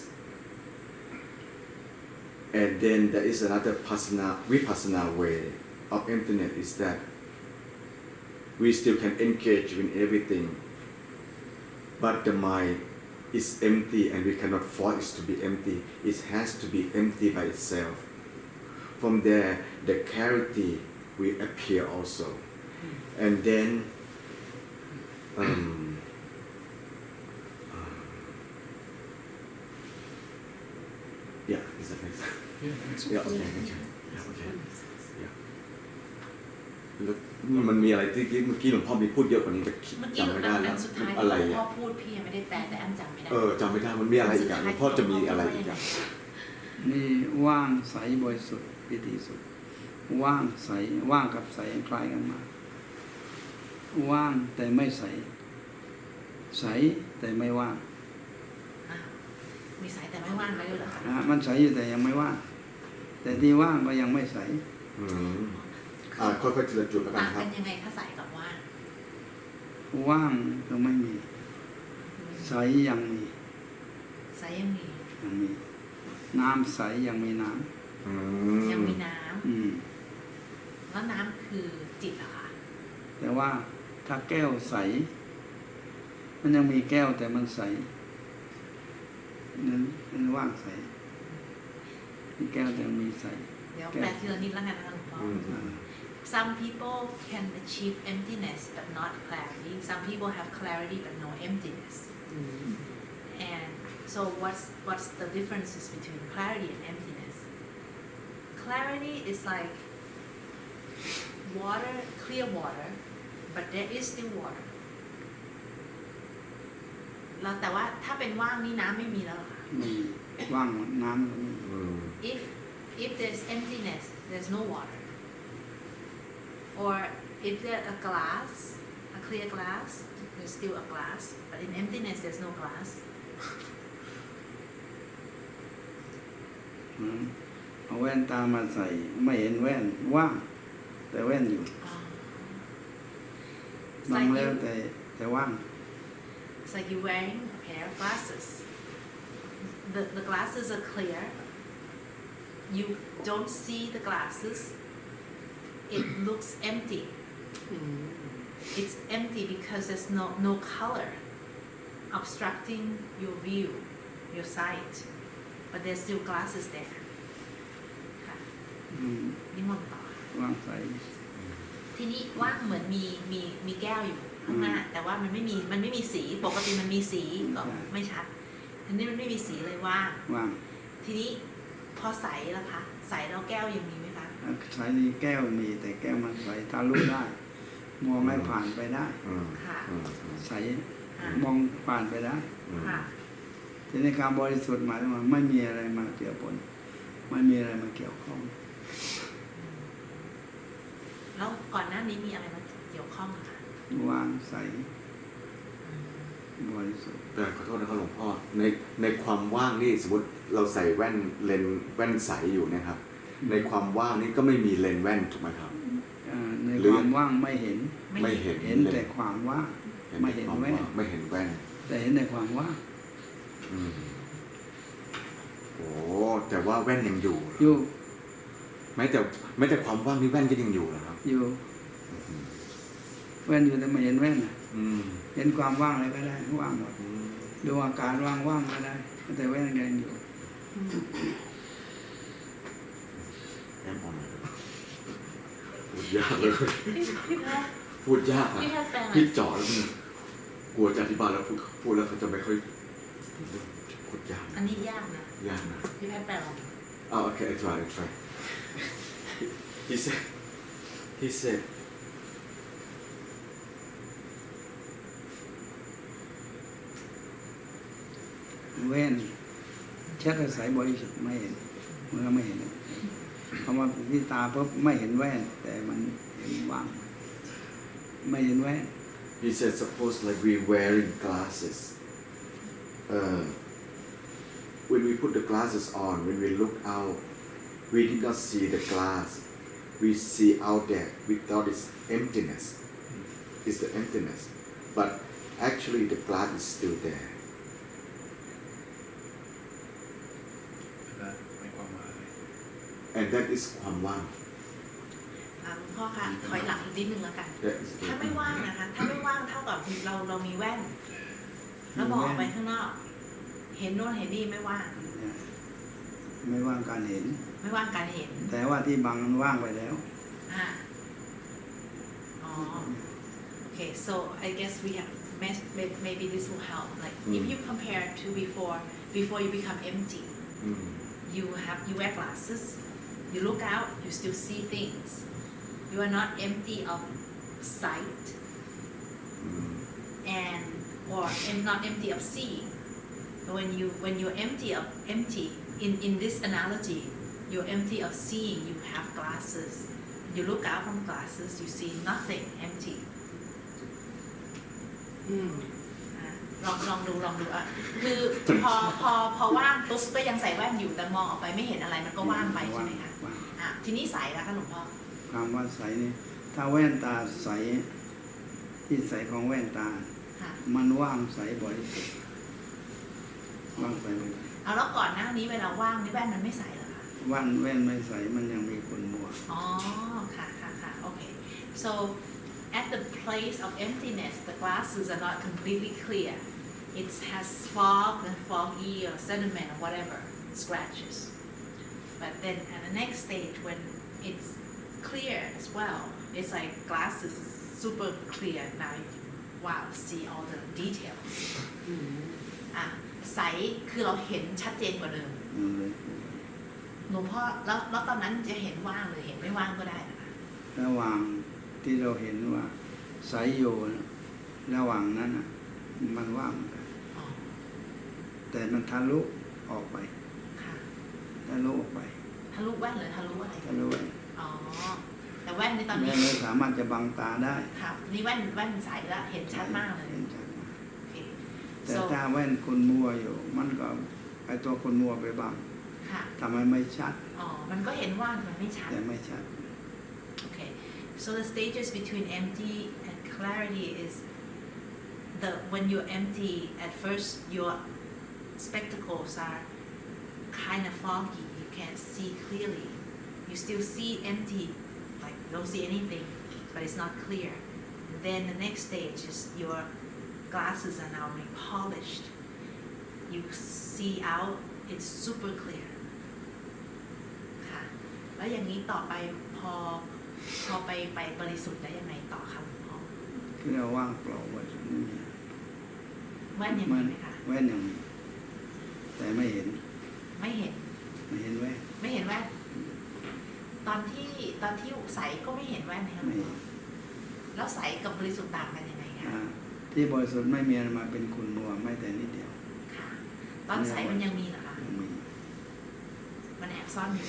and then there is another vipassana way of emptiness is that we still can engage in everything but the mind is empty and we cannot force it to be empty it has to be empty by itself from there the clarity will appear also and then Is that make sense? Yeah, that makes sense. Yeah, okay. Yeah. แล้วมันมีอะไรที่เมื่อกี้หลวงพ่อมีพูดเยอะกว่านี้แต่ เมื่อกี้ จำไม่ได้แล้ว สุดท้าย อะไร ที่หลวงพ่ อ่ะ อพูดพี่ยังไม่ได้แปลแต่แอมจำไม่ได้ จำไม่ได้มันมีอะไรอีกอย่างหลวงพ่อจะมีอะไรอีกอย่าง นี่ว่างใสบริสุทธิ์ปิติสุดว่างใสว่างกับใสคล้ายกันมากว่างแต่ไม่ใสใสแต่ไม่ว่าง มีสายแต่ไม่ว่างไว้ด้วยเหรอคะ มันใสอยู่แต่ยังไม่ว่างแต่ที่ว่างก็ยังไม่ใส ค่อยๆทีละจุดแล้วกัน ต่าง ครั กับ นยังไงคะสายกับว่าง ว่างก็ไม่มีใสยังมี สายยังมี น้ำใสยังมีน้ ยังมีน้ ำ แล้วน้ำคือจิตเหรอคะ แต่ว่าถ้าแก้วใสมันยังมีแก้วแต่มันใสนั้นว่างใสมีแก้วแต่มีใส เดี๋ยวแปลทีละนิดแล้วกันนะคะหลวงพ่อ Some people can achieve emptiness but not clarity. Some people have clarity but no emptiness. And so what's the differences between clarity and emptiness? Clarity is like water, clear water, but there is still water. แล้วแต่ว่าถ้าเป็นว่างนี่น้ำไม่มีแล้วเหรอคะ มีว่างหมดน้ำก็มี If there's emptiness, there's no water. Or if there's a glass, a clear glass, there's still a glass. But in emptiness, there's no glass. เอาแว่นตามาใส่ไม่เห็นแว่นว่างแต่แว่นอยู่ It's บัง like แล้ว you, แต่ว่าง it's like you're wearing a pair of glasses. The glasses are clear. You don't see the glasses. It looks empty. It's empty because there's no color obstructing your view, your sight. But there's still glasses there. ค่ะนิมนต์ต่อ ว่างใส ทีนี้ว่างเหมือนมีแก้วอยู่ข้างหน้า แต่ว่ามันไม่มีสีปกติมันมีสีก็ไม่ชัดทีนี้มันไม่มีสีเลยว่าง ว่าง ทีนี้พอใสล่ะคะใสแล้วแก้วยังมีไหมคะ ใสนี่แก้วมีแต่แก้วมันใสทะลุได้มองไม่ผ่านไปได้ ค่ะ ใสมองผ่านไปได้ ค่ะ ทีนี้การบริสุทธิ์หมายถึงว่าไม่มีอะไรมาเกี่ยวปนไม่มีอะไรมาเกี่ยวข้อง แล้วก่อนหน้านี้มีอะไรมาเกี่ยวข้องคะ ว่างใสบริสุทธิ์ แต่ขอโทษนะครับหลวงพ่อในความว่างนี่สมมติเราใส่แว่นเลนแว่นใสอยู่นะครับในความว่างนี่ก็ไม่มีเลนแว่นถูกไหมครับ ในความว่างไม่เห็น ไม่เห็น เห็นแต่ความว่างไม่เห็นแว่น ไม่เห็นแว่น แต่เห็นในความว่าง โอ้แต่ว่าแว่นยังอยู่ อยู่ แม้แต่ความว่างนี่แว่นก็ยังอยู่นะครับ อยู่แว่นอยู่แต่ไม่เห็นแว่นเห็นความว่างอะไรก็ได้ว่างหมดดูอากาศว่างๆก็ได้แต่แว่นยังอยู่ แอมออนพูดยากเลย พี่แพทย์ พูดยาก พี่แพทย์แปลง พี่จ่อแล้วเนี่ยกลัวจะอธิบายแล้วพูดแล้วเขาจะไม่ค่อยพูดยาก อันนี้ยากนะ ยากนะ พี่แพทย์แปลง Oh, okay, I try. He said, when เช็ดใสบริสุทธิ์ไม่เห็นเมื่อไม่เห็นพอมาที่ตาปุ๊บไม่เห็นแว่นแต่มันเห็นว่างไม่เห็นแว่น he said, suppose like we wearing glasses. When we put the glasses on, when we look out, we did not see the glass. We see out there. We thought it's emptiness. It's the emptiness. But actually the glass is still there. ไม่ความหมาย And that is ความว่าง หลวงพ่อคะถอยหลังอีกนิดนึงแล้วกัน That is ถ้าไม่ว่างนะคะ ถ้าไม่ว่างเท่ากับเรามีแว่น แล้วมองออกไปข้างนอก เห็นโน่นเห็นนี่ไม่ว่าง ไม่ว่างการเห็น ไม่ว่างการเห็น แต่ว่าที่บังมันว่างไปแล้ว อ่าอ๋อ Okay, so I guess we have maybe this will help. Like if you compare to before you become empty, you wear glasses, you look out, you still see things. You are not empty of sight, or not empty of seeing. When you're empty in this analogy, you're empty of seeing. You have glasses. You look out from glasses, you see nothing, empty. ลองดูอ่ะคือพอว่างปุ๊บก็ยังใส่แว่นอยู่แต่มองออกไปไม่เห็นอะไรมันก็ว่างไปใช่ไหมคะทีนี้ใสแล้วคะหลวงพ่อความว่าใสนี่ถ้าแว่นตาใสที่ใสของแว่นตามันว่างใสบริสุทธิ์ว่างใสบริสุทธิ์เอาแล้วก่อนหน้านี้เวลาว่างนี่แว่นมันไม่ใสเหรอคะแว่นไม่ใสมันยังมีขุ่นมัวอ๋อค่ะโอเค so at the place of emptiness the glasses are not completely clear it has fog and foggy or sediment or whatever scratches but then at the next stage when it's clear as well it's like glasses super clear now wow see all the details ใสคือเราเห็นชัดเจนกว่าเดิมหลวงพ่อแล้วตอนนั้นจะเห็นว่างหรือเห็นไม่ว่างก็ได้นะคะระหว่างที่เราเห็นว่าใสอยู่ระหว่างนั้นมันว่างแต่มันทะลุออกไปทะลุออกไปทะลุแว่นหรือทะลุอะไรทะลุแว่นอ๋อแต่แว่นในตอนนี้ไม่สามารถจะบังตาได้ครับนี่แว่นใสแล้วเห็นชัดมากเลยแต่ถ้าแว่นคุณมัวอยู่มันก็ไอตัวคุณมัวไปบังทำให้ไม่ชัดอ๋อมันก็เห็นว่างมันไม่ชัดแต่ไม่ชัด Okay so the stages between empty and clarity is when you're empty at first your spectacles are kind of foggy you can't see clearly you still see empty like don't see anything but it's not clear and then the next stage is your glasses are now repolished you see out it's super clear ค่ะแล้วอย่างนี้ต่อไปพอไปบริสุทธิ์ได้ยังไงต่อคะหลวงพ่อคือเราว่างเปล่าว่าไม่มีแว่นยังมีไหมคะแว่นยังมีแต่ไม่เห็นแว่นไม่เห็นแว่นตอนที่ใสก็ไม่เห็นแว่นนะคะแล้วใสกับบริสุทธิ์ต่างกันยังไงคะที่บริสุทธิ์ไม่มีอะไรมาเป็นขุ่นมัวไม่แต่นิดเดียวค่ะตอนใสมันยังมีเหรอคะยังมีมันแอบซ่อนอยู่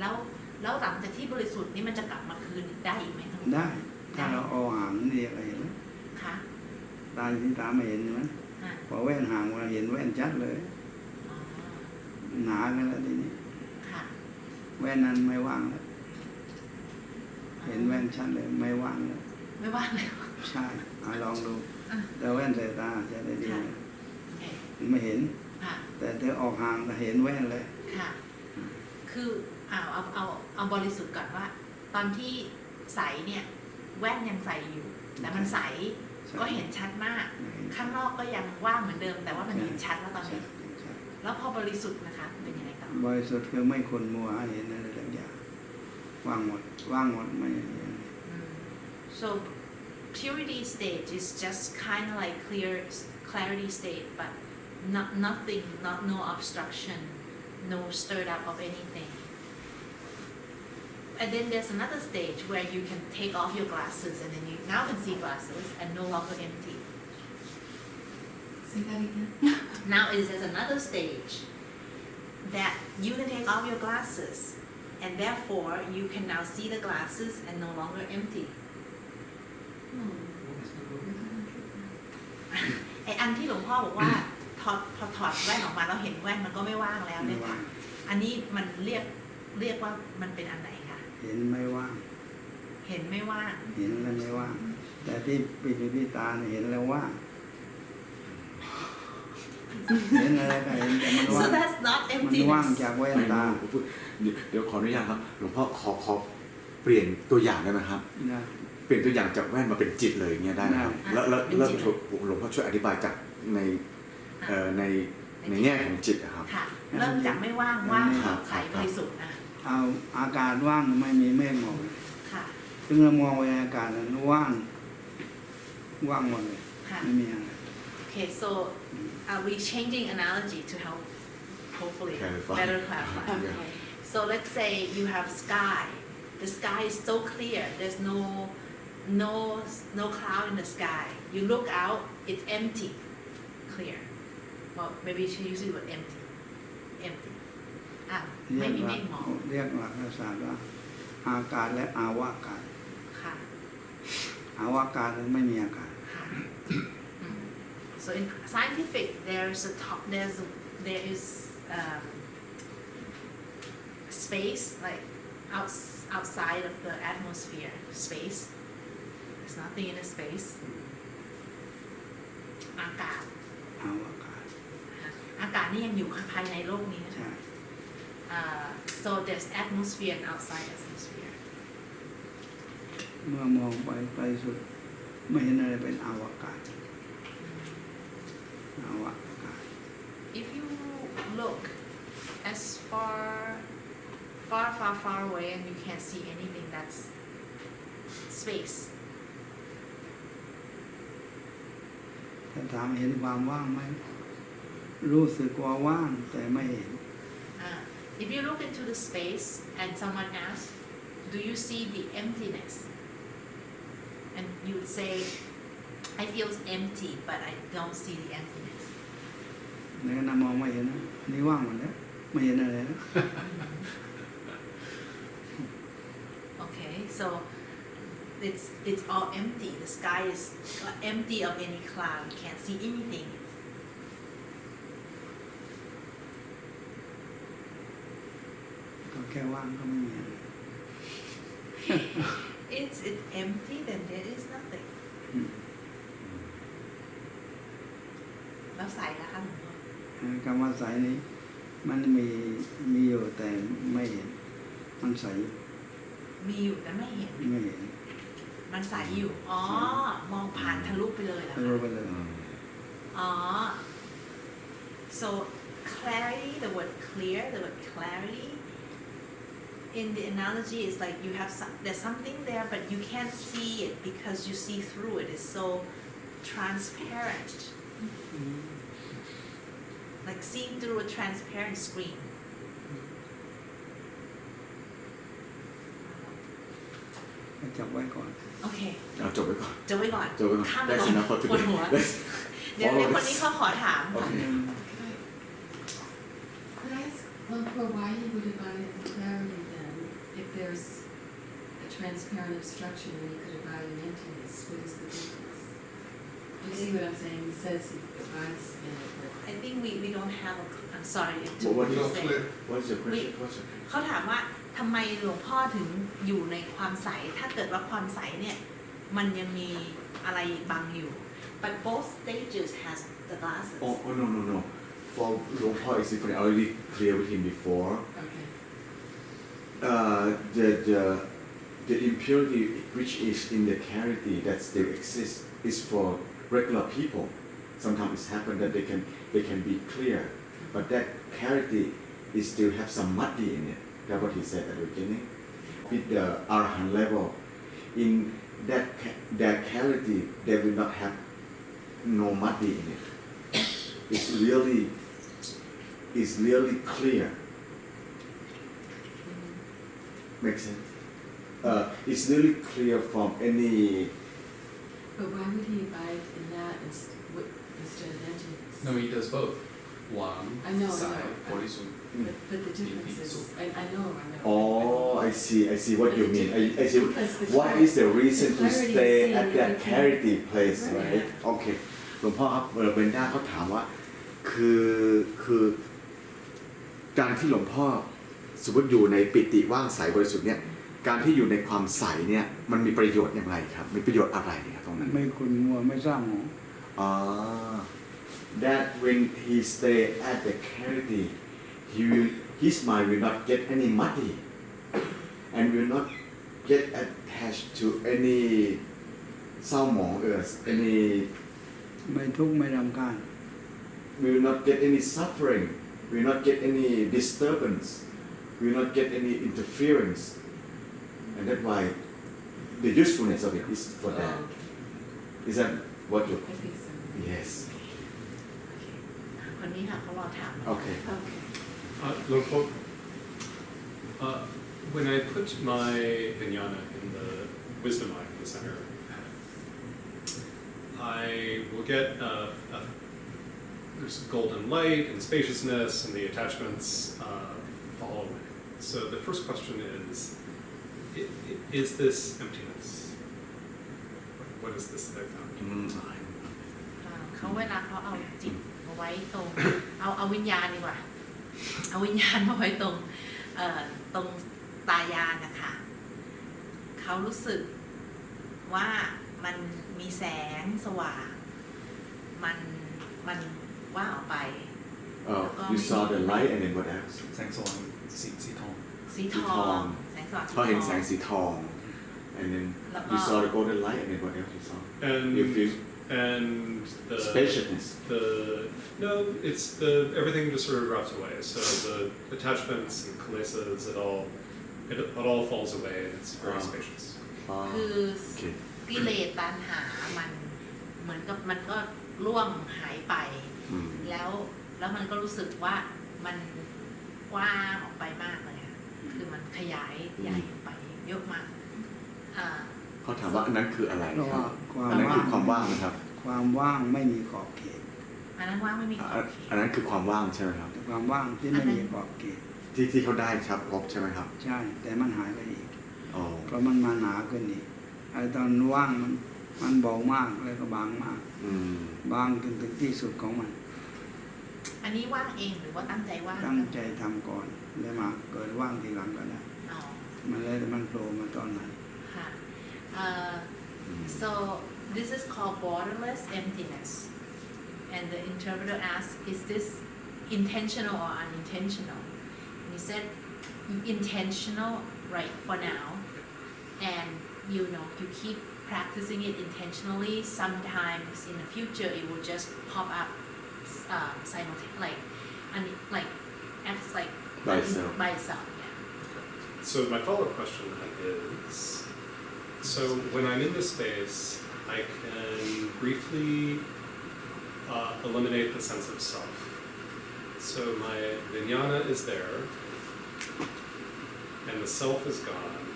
แล้วหลังจากที่บริสุทธิ์นี่มันจะกลับมาคืนได้อีกไหมคะได้ถ้าเราเอาหางเรียกอะไรเห็นไหมค่ะตาที่ตาไม่เห็นใช่ไหมพอแว่นหางมาเห็นแว่นชัดเลยหนากันแล้วทีนี้แว่นนั้นไม่ว่างแล้วเห็นแว่นชัดเลยไม่ว่างแล้วใช่ลองดูแต่แว่นสายตาจะได้ดีไม่เห็นแต่เธอออกห่างเห็นแว่นเลยค่ะคือเอาบริสุทธิ์ก่อนว่าตอนที่ใสเนี่ยแว่นยังใสอยู่แต่มันใสก็เห็นชัดมากข้างนอกก็ยังว่างเหมือนเดิมแต่ว่ามันเห็นชัดแล้วตอนนี้แล้วพอบริสุทธิ์นะคะเป็นยังไงต่อบริสุทธิ์คือไม่ขุ่นมัวเห็นอะไรทุกอย่างว่างหมดไม่so purity stage is just kind of like clarity state but nothing no obstruction no stirred up of anything and then there's another stage where you can take off your glasses and then you now can see glasses and no longer empty say that again now is there's another stage that you can take off your glasses and therefore you can now see the glasses and no longer empty ไออันที่หลวงพ่อบอกว่าพอถอดแว่นออกมาแล้วเห็นแว่นมันก็ไม่ว่างแล้วเนี่ยค่ะอันนี้มันเรียกว่ามันเป็นอันไหนคะเห็นไม่ว่างเห็นไม่ว่างเห็นแล้วไม่ว่างแต่ที่ปิดที่ตาเห็นแล้วว่างเห็นอะไรก็เห็นแต่มันว่าง so that's not empty มันว่างจากแว่นตาเดี๋ยวขออนุญาตครับหลวงพ่อขอเปลี่ยนตัวอย่างได้ไหมครับเปลี่ยนตัวอย่างจากแว่นมาเป็นจิตเลยอย่างเงี้ยได้ไหมครับแล้วหลวงพ่อช่วยอธิบายจากในแง่ของจิตครับเริ่มจากไม่ว่างใสบริสุทธิ์เอาอากาศว่างไม่มีเมฆหมอกค่ะ ถึงเรามองไปในอากาศมันว่างหมดเลย ค่ะ ไม่มีอะไร Okay, so are we changing analogy to help hopefully Clarify. better clarify? Okay. So let's say you have sky. The sky is so clear. There's no cloud in the sky. You look out, it's empty, clear. Well, maybe you should use the word empty. Empty. เรี ไม่ ยก มี ห เม ลัก ฆหมอก เรียกหลักศาสตร์ว่าอากาศและอาวากาศ ค่ะ อาวากาศนั้นไม่มีอากาศ ค่ะ So in scientific, there is space like outside of the atmosphere. Space. There's nothing in the space. อากาศ อาวากาศ อากาศนี่ยังอยู่ภายในโลกนี้นะ ใช่ So there's atmosphere and outside atmosphere. เมื่อมองไปสุดไม่เห็นอะไรเป็นอาวากาศ อาวากาศ If you look as far away and you can't see anything, that's space. ถ้าถามเห็นความว่างไหมรู้สึกว่าว่างแต่ไม่เห็น If you look into the space and someone asks, do you see the emptiness? And you would say, I feel empty, but I don't see the emptiness. ในขณะมองไม่เห็นนะนี่ว่างหมดแล้วไม่เห็นอะไรแล้ว Okay, so it's all empty. The sky is empty of any cloud. You can't see anything. ก็แค่ว่างก็ไม่มีอะไร It's empty, then there is nothing. แล้วใสล่ะคะหลวงพ่อ คำว่าใสนี้มันมีอยู่แต่ไม่เห็นมันใส มีอยู่แต่ไม่เห็น ไม่เห็น มันใสอยู่ อ๋อ มองผ่านทะลุไปเลยเหรอ ทะลุ คะ ไปเลย อ๋อ so clarity, the word clear, the word clarity in the analogy is like you have there's something there but you can't see it because you see through it. It's so transparent, like seeing through a transparent screen. จับไว้ก่อน โอเค เอาจบไว้ก่อน จะไว้ก่อน จบไว้ก่อน ข้ามไป That's ก่อน enough for ปวด today หัว Let's เดี๋ยว follow คนนี้ this เขาขอถาม Okay. Could I ask Luang Por why you would divide it in clarity then? If there's a transparent obstruction and you could divide in emptiness, what is the difference? Do you see what I'm saying? He says he divides in it, but I think we don't have a I'm sorry to What is Not say clear. What's your question? What's your เขาถามว่าทำไมหลวงพ่อถึงอยู่ในความใส ถ้าเกิดว่าความใสเนี่ยมันยังมีอะไรบังอยู่ but both stages has the glasses Oh, no. For Luang Por is different. I already clear with him before. okay. The impurity which is in the clarity that still exists is for regular people. Sometimes it's happened that they can be clear, but that clarity is still have some muddy in it. That's what he said at the beginning. With the Arahant level, in that clarity, they will not have no muddy in it. It's really clear. Makes sense? It's really clear from any. But why would he abide in that instead of emptiness? No, he does both. Wang, I know. Sai, Bodhisun. But the difference is, I know. Oh, I see what you mean. I see. Because the What is the reason to clarity stay of seeing at that everything. clarity place, Right. right? Okay. หลวงพ่อครับเบนด้าเขาถามว่าคือการที่หลวงพ่อสมมติอยู่ในปิติว่างใสบริสุทธิ์เนี่ยการที่อยู่ในความใสเนี่ยมันมีประโยชน์อย่างไรครับมีประโยชน์อะไรครับตรงนั้น ไม่ขุ่นมัวไม่สร้างหมอง that when he stay at the clarity his mind will not get any muddy and will not get attached to any เศร้าหมองany ไม่ทุกข์ไม่รำคาญ will not get any suffering will not get any disturbance will not get any interference and that's why the usefulness of it is for that. Is that what you? I think so. Yes. คนนี้ค่ะเขารอถาม Okay. Okay. Luang Por, when I put my vijnana in the wisdom eye in the center, I will get there's golden light and spaciousness, and the attachments fall away. So the first question is this emptiness? What is this that I found? เขาเวลาเขาเอาจิตมาไว้ตรงเอาวิญญาณดีกว่าเอาวิญญาณมาไว้ตรงตายานนะคะเขารู้สึกว่ามันมีแสงสว่างมันว่างออกไป You saw the light and then what else? แสงสว่างสีทอง สีทองแสงสว่าง เขาเห็นแสงสีทอง and then you saw the golden light and then what else you saw? You feel And the spaciousness. It's everything just sort of drops away. So the attachments and kilesas, it all falls away, and it's very spacious. คือกิเลสตัณหามันเหมือนกับมันก็ร่วงหายไปแล้วมันก็รู้สึกว่ามันกว้างออกไปมากเลยคือมันขยายใหญ่ออกไปเยอะมากเขาถามว่าอันนั้นคืออะไรครับอันนั้นคือความว่างนะครับความว่างไม่มีขอบเขตอันนั้นว่างไม่มีขอบเขตอันนั้นคือความว่างใช่ไหมครับความว่างที่ไม่มีขอบเขตที่เขาได้ครับพบใช่ไหมครับใช่แต่มันหายไปอีกเพราะมันมาหนาขึ้นอีกไอ้ตอนว่างมันเบามากแล้วก็บางมากบางถึงที่สุดของมันอันนี้ว่างเองหรือว่าตั้งใจว่างตั้งใจทำก่อนแล้วมาเกิดว่างทีหลังก็ได้มันเลยมันโผล่มาตอนไหนค่ะ so this is called borderless emptiness and the interpreter asks is this intentional or unintentional and he said intentional right for now and you keep practicing it intentionally sometimes in the future it will just pop up simultaneously acts like by itself yeah. So my follow-up question is so when I'm in this space I can briefly eliminate the sense of self. So my vijnana is there, and the self is gone,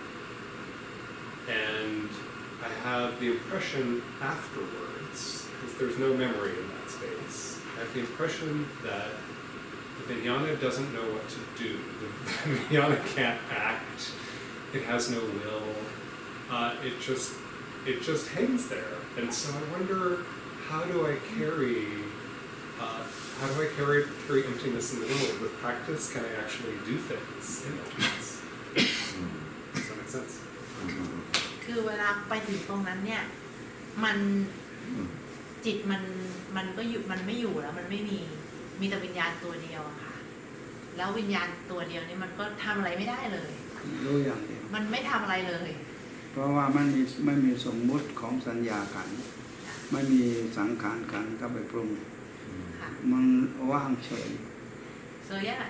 and I have the impression afterwards, because there's no memory in that space, I have the impression that the vijnana doesn't know what to do. The vijnana can't act. It has no will. It just hangs there. And so I wonder, how do I carry emptiness in the world? With practice, can I actually do things in emptiness? Does that make sense? คือเวลาไปถึงตรงนั้นเนี่ยมันจิตมันก็อยู่มันไม่อยู่แล้วมันไม่มีแต่วิญญาณตัวเดียวอะค่ะแล้ววิญญาณตัวเดียวนี่มันก็ทำอะไรไม่ได้เลยรู้อย่างเดียวมันไม่ทำอะไรเลยเพราะว่ามันไม่มีสมมุติของสัญญากันไม่มีสังขารกันก็ไปปรุงมันว่างเฉย so yeah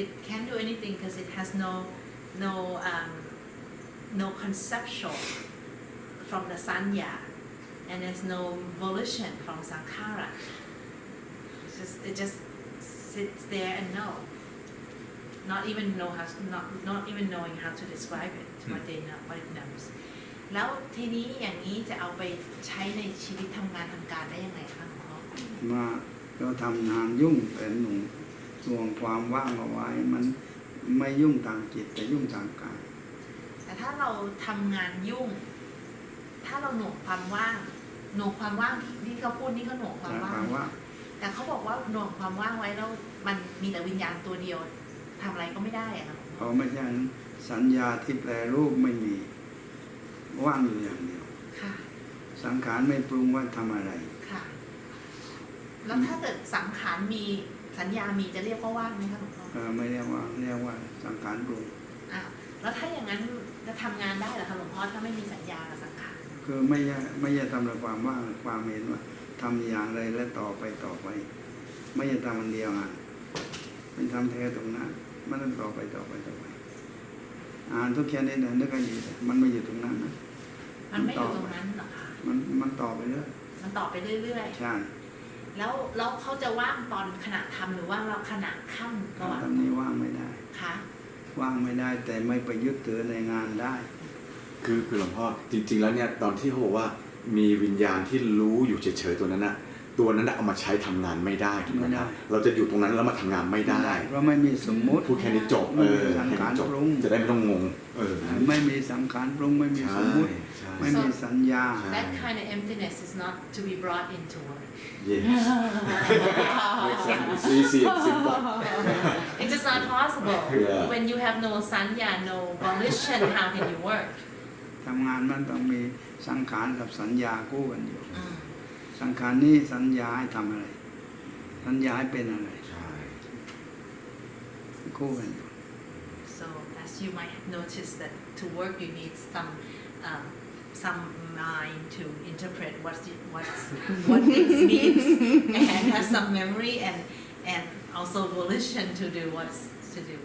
it can't do anything because it has no conceptual from the sanya and there's no volition from sankhara it just sits there and know not even knowing how to describe it what it knows แล้วทีนี้อย่างนี้จะเอาไปใช้ในชีวิตทำงานทำการได้ยังไงคะหลวงพ่อมาเราทำงานยุ่งแต่หนุ่มส่วนความว่างเอาไว้มันไม่ยุ่งทางจิตแต่ยุ่งทางกายแต่ถ้าเราทำงานยุ่งถ้าเราหน่วงความว่างที่เขาพูดนี่เขาหน่วงความว่างแต่เขาบอกว่าหน่วงความว่างไว้แล้วมันมีแต่วิญญาณตัวเดียวทำอะไรก็ไม่ได้อะค่ะไม่ใช่สัญญาที่แปลรูปไม่มีว่างอยู่อย่างเดียวสังขารไม่ปรุงว่าทำอะไรค่ะแล้วถ้าเกิดสังขารมีสัญญามีจะเรียกว่าว่างไหมคะหลวงพ่อไม่เรียกว่าสังขารปรุงแล้วถ้าอย่างนั้นจะทำงานได้เหรอคะหลวงพ่อถ้าไม่มีสัญญากับสังขารคือไม่ใช่ทำแต่ความว่างความเห็นว่าทำอย่างไรและต่อไปไม่ใช่ทำอันเดียวเป็นทำแท้ตรงนั้นมันต้องต่อไปอ่านทุกแค่นี้นะนึกให้ดีมันไม่อยู่ตรงนั้นนะ มันไม่อยู่ตรงนั้นหรอคะ มันต่อไปเรื่อย มันต่อไปเรื่อย ใช่ ๆแล้วเขาจะว่างตอนขณะทำหรือว่าเราขณะค่ำระหว่าง ตอนนี้ว่างไม่ได้ คะ ว่างไม่ได้แต่ไม่ไปยึดถือในงานได้ คือหลวงพ่อจริง ๆ แล้วเนี่ยตอนที่เขาบอกว่ามีวิญญาณที่รู้อยู่เฉยๆตัวนั้นน่ะเอามาใช้ทำงานไม่ได้ถูกไหมครับเราจะอยู่ตรงนั้นแล้วมาทำงานไม่ได้ เพราะไม่มีสมมุติ พูดแค่นี้จบ ไม่มีสัง แค่ ขาร นี้จบ ปรุง จะได้ไม่ต้องงงไม่มีสังขารปรุงไม่มีสมมุติ ใช่ ไม่มีสัญญา That kind of emptiness is not to be brought into work. Yes. Makes sense. It's easy and simple. It's just not possible. Yeah. When you have no sanya, no volition, how can you work? ทำงานมันต้องมีสังขารกับสัญญาคู่กันอยู่ สังขารนี้สัญญาให้ทำอะไร สัญญาให้เป็นอะไร ใช่ คู่กันอยู่ So as you might have noticed that to work you need some mind to interpret what things means and have some memory and also volition to do what's to do.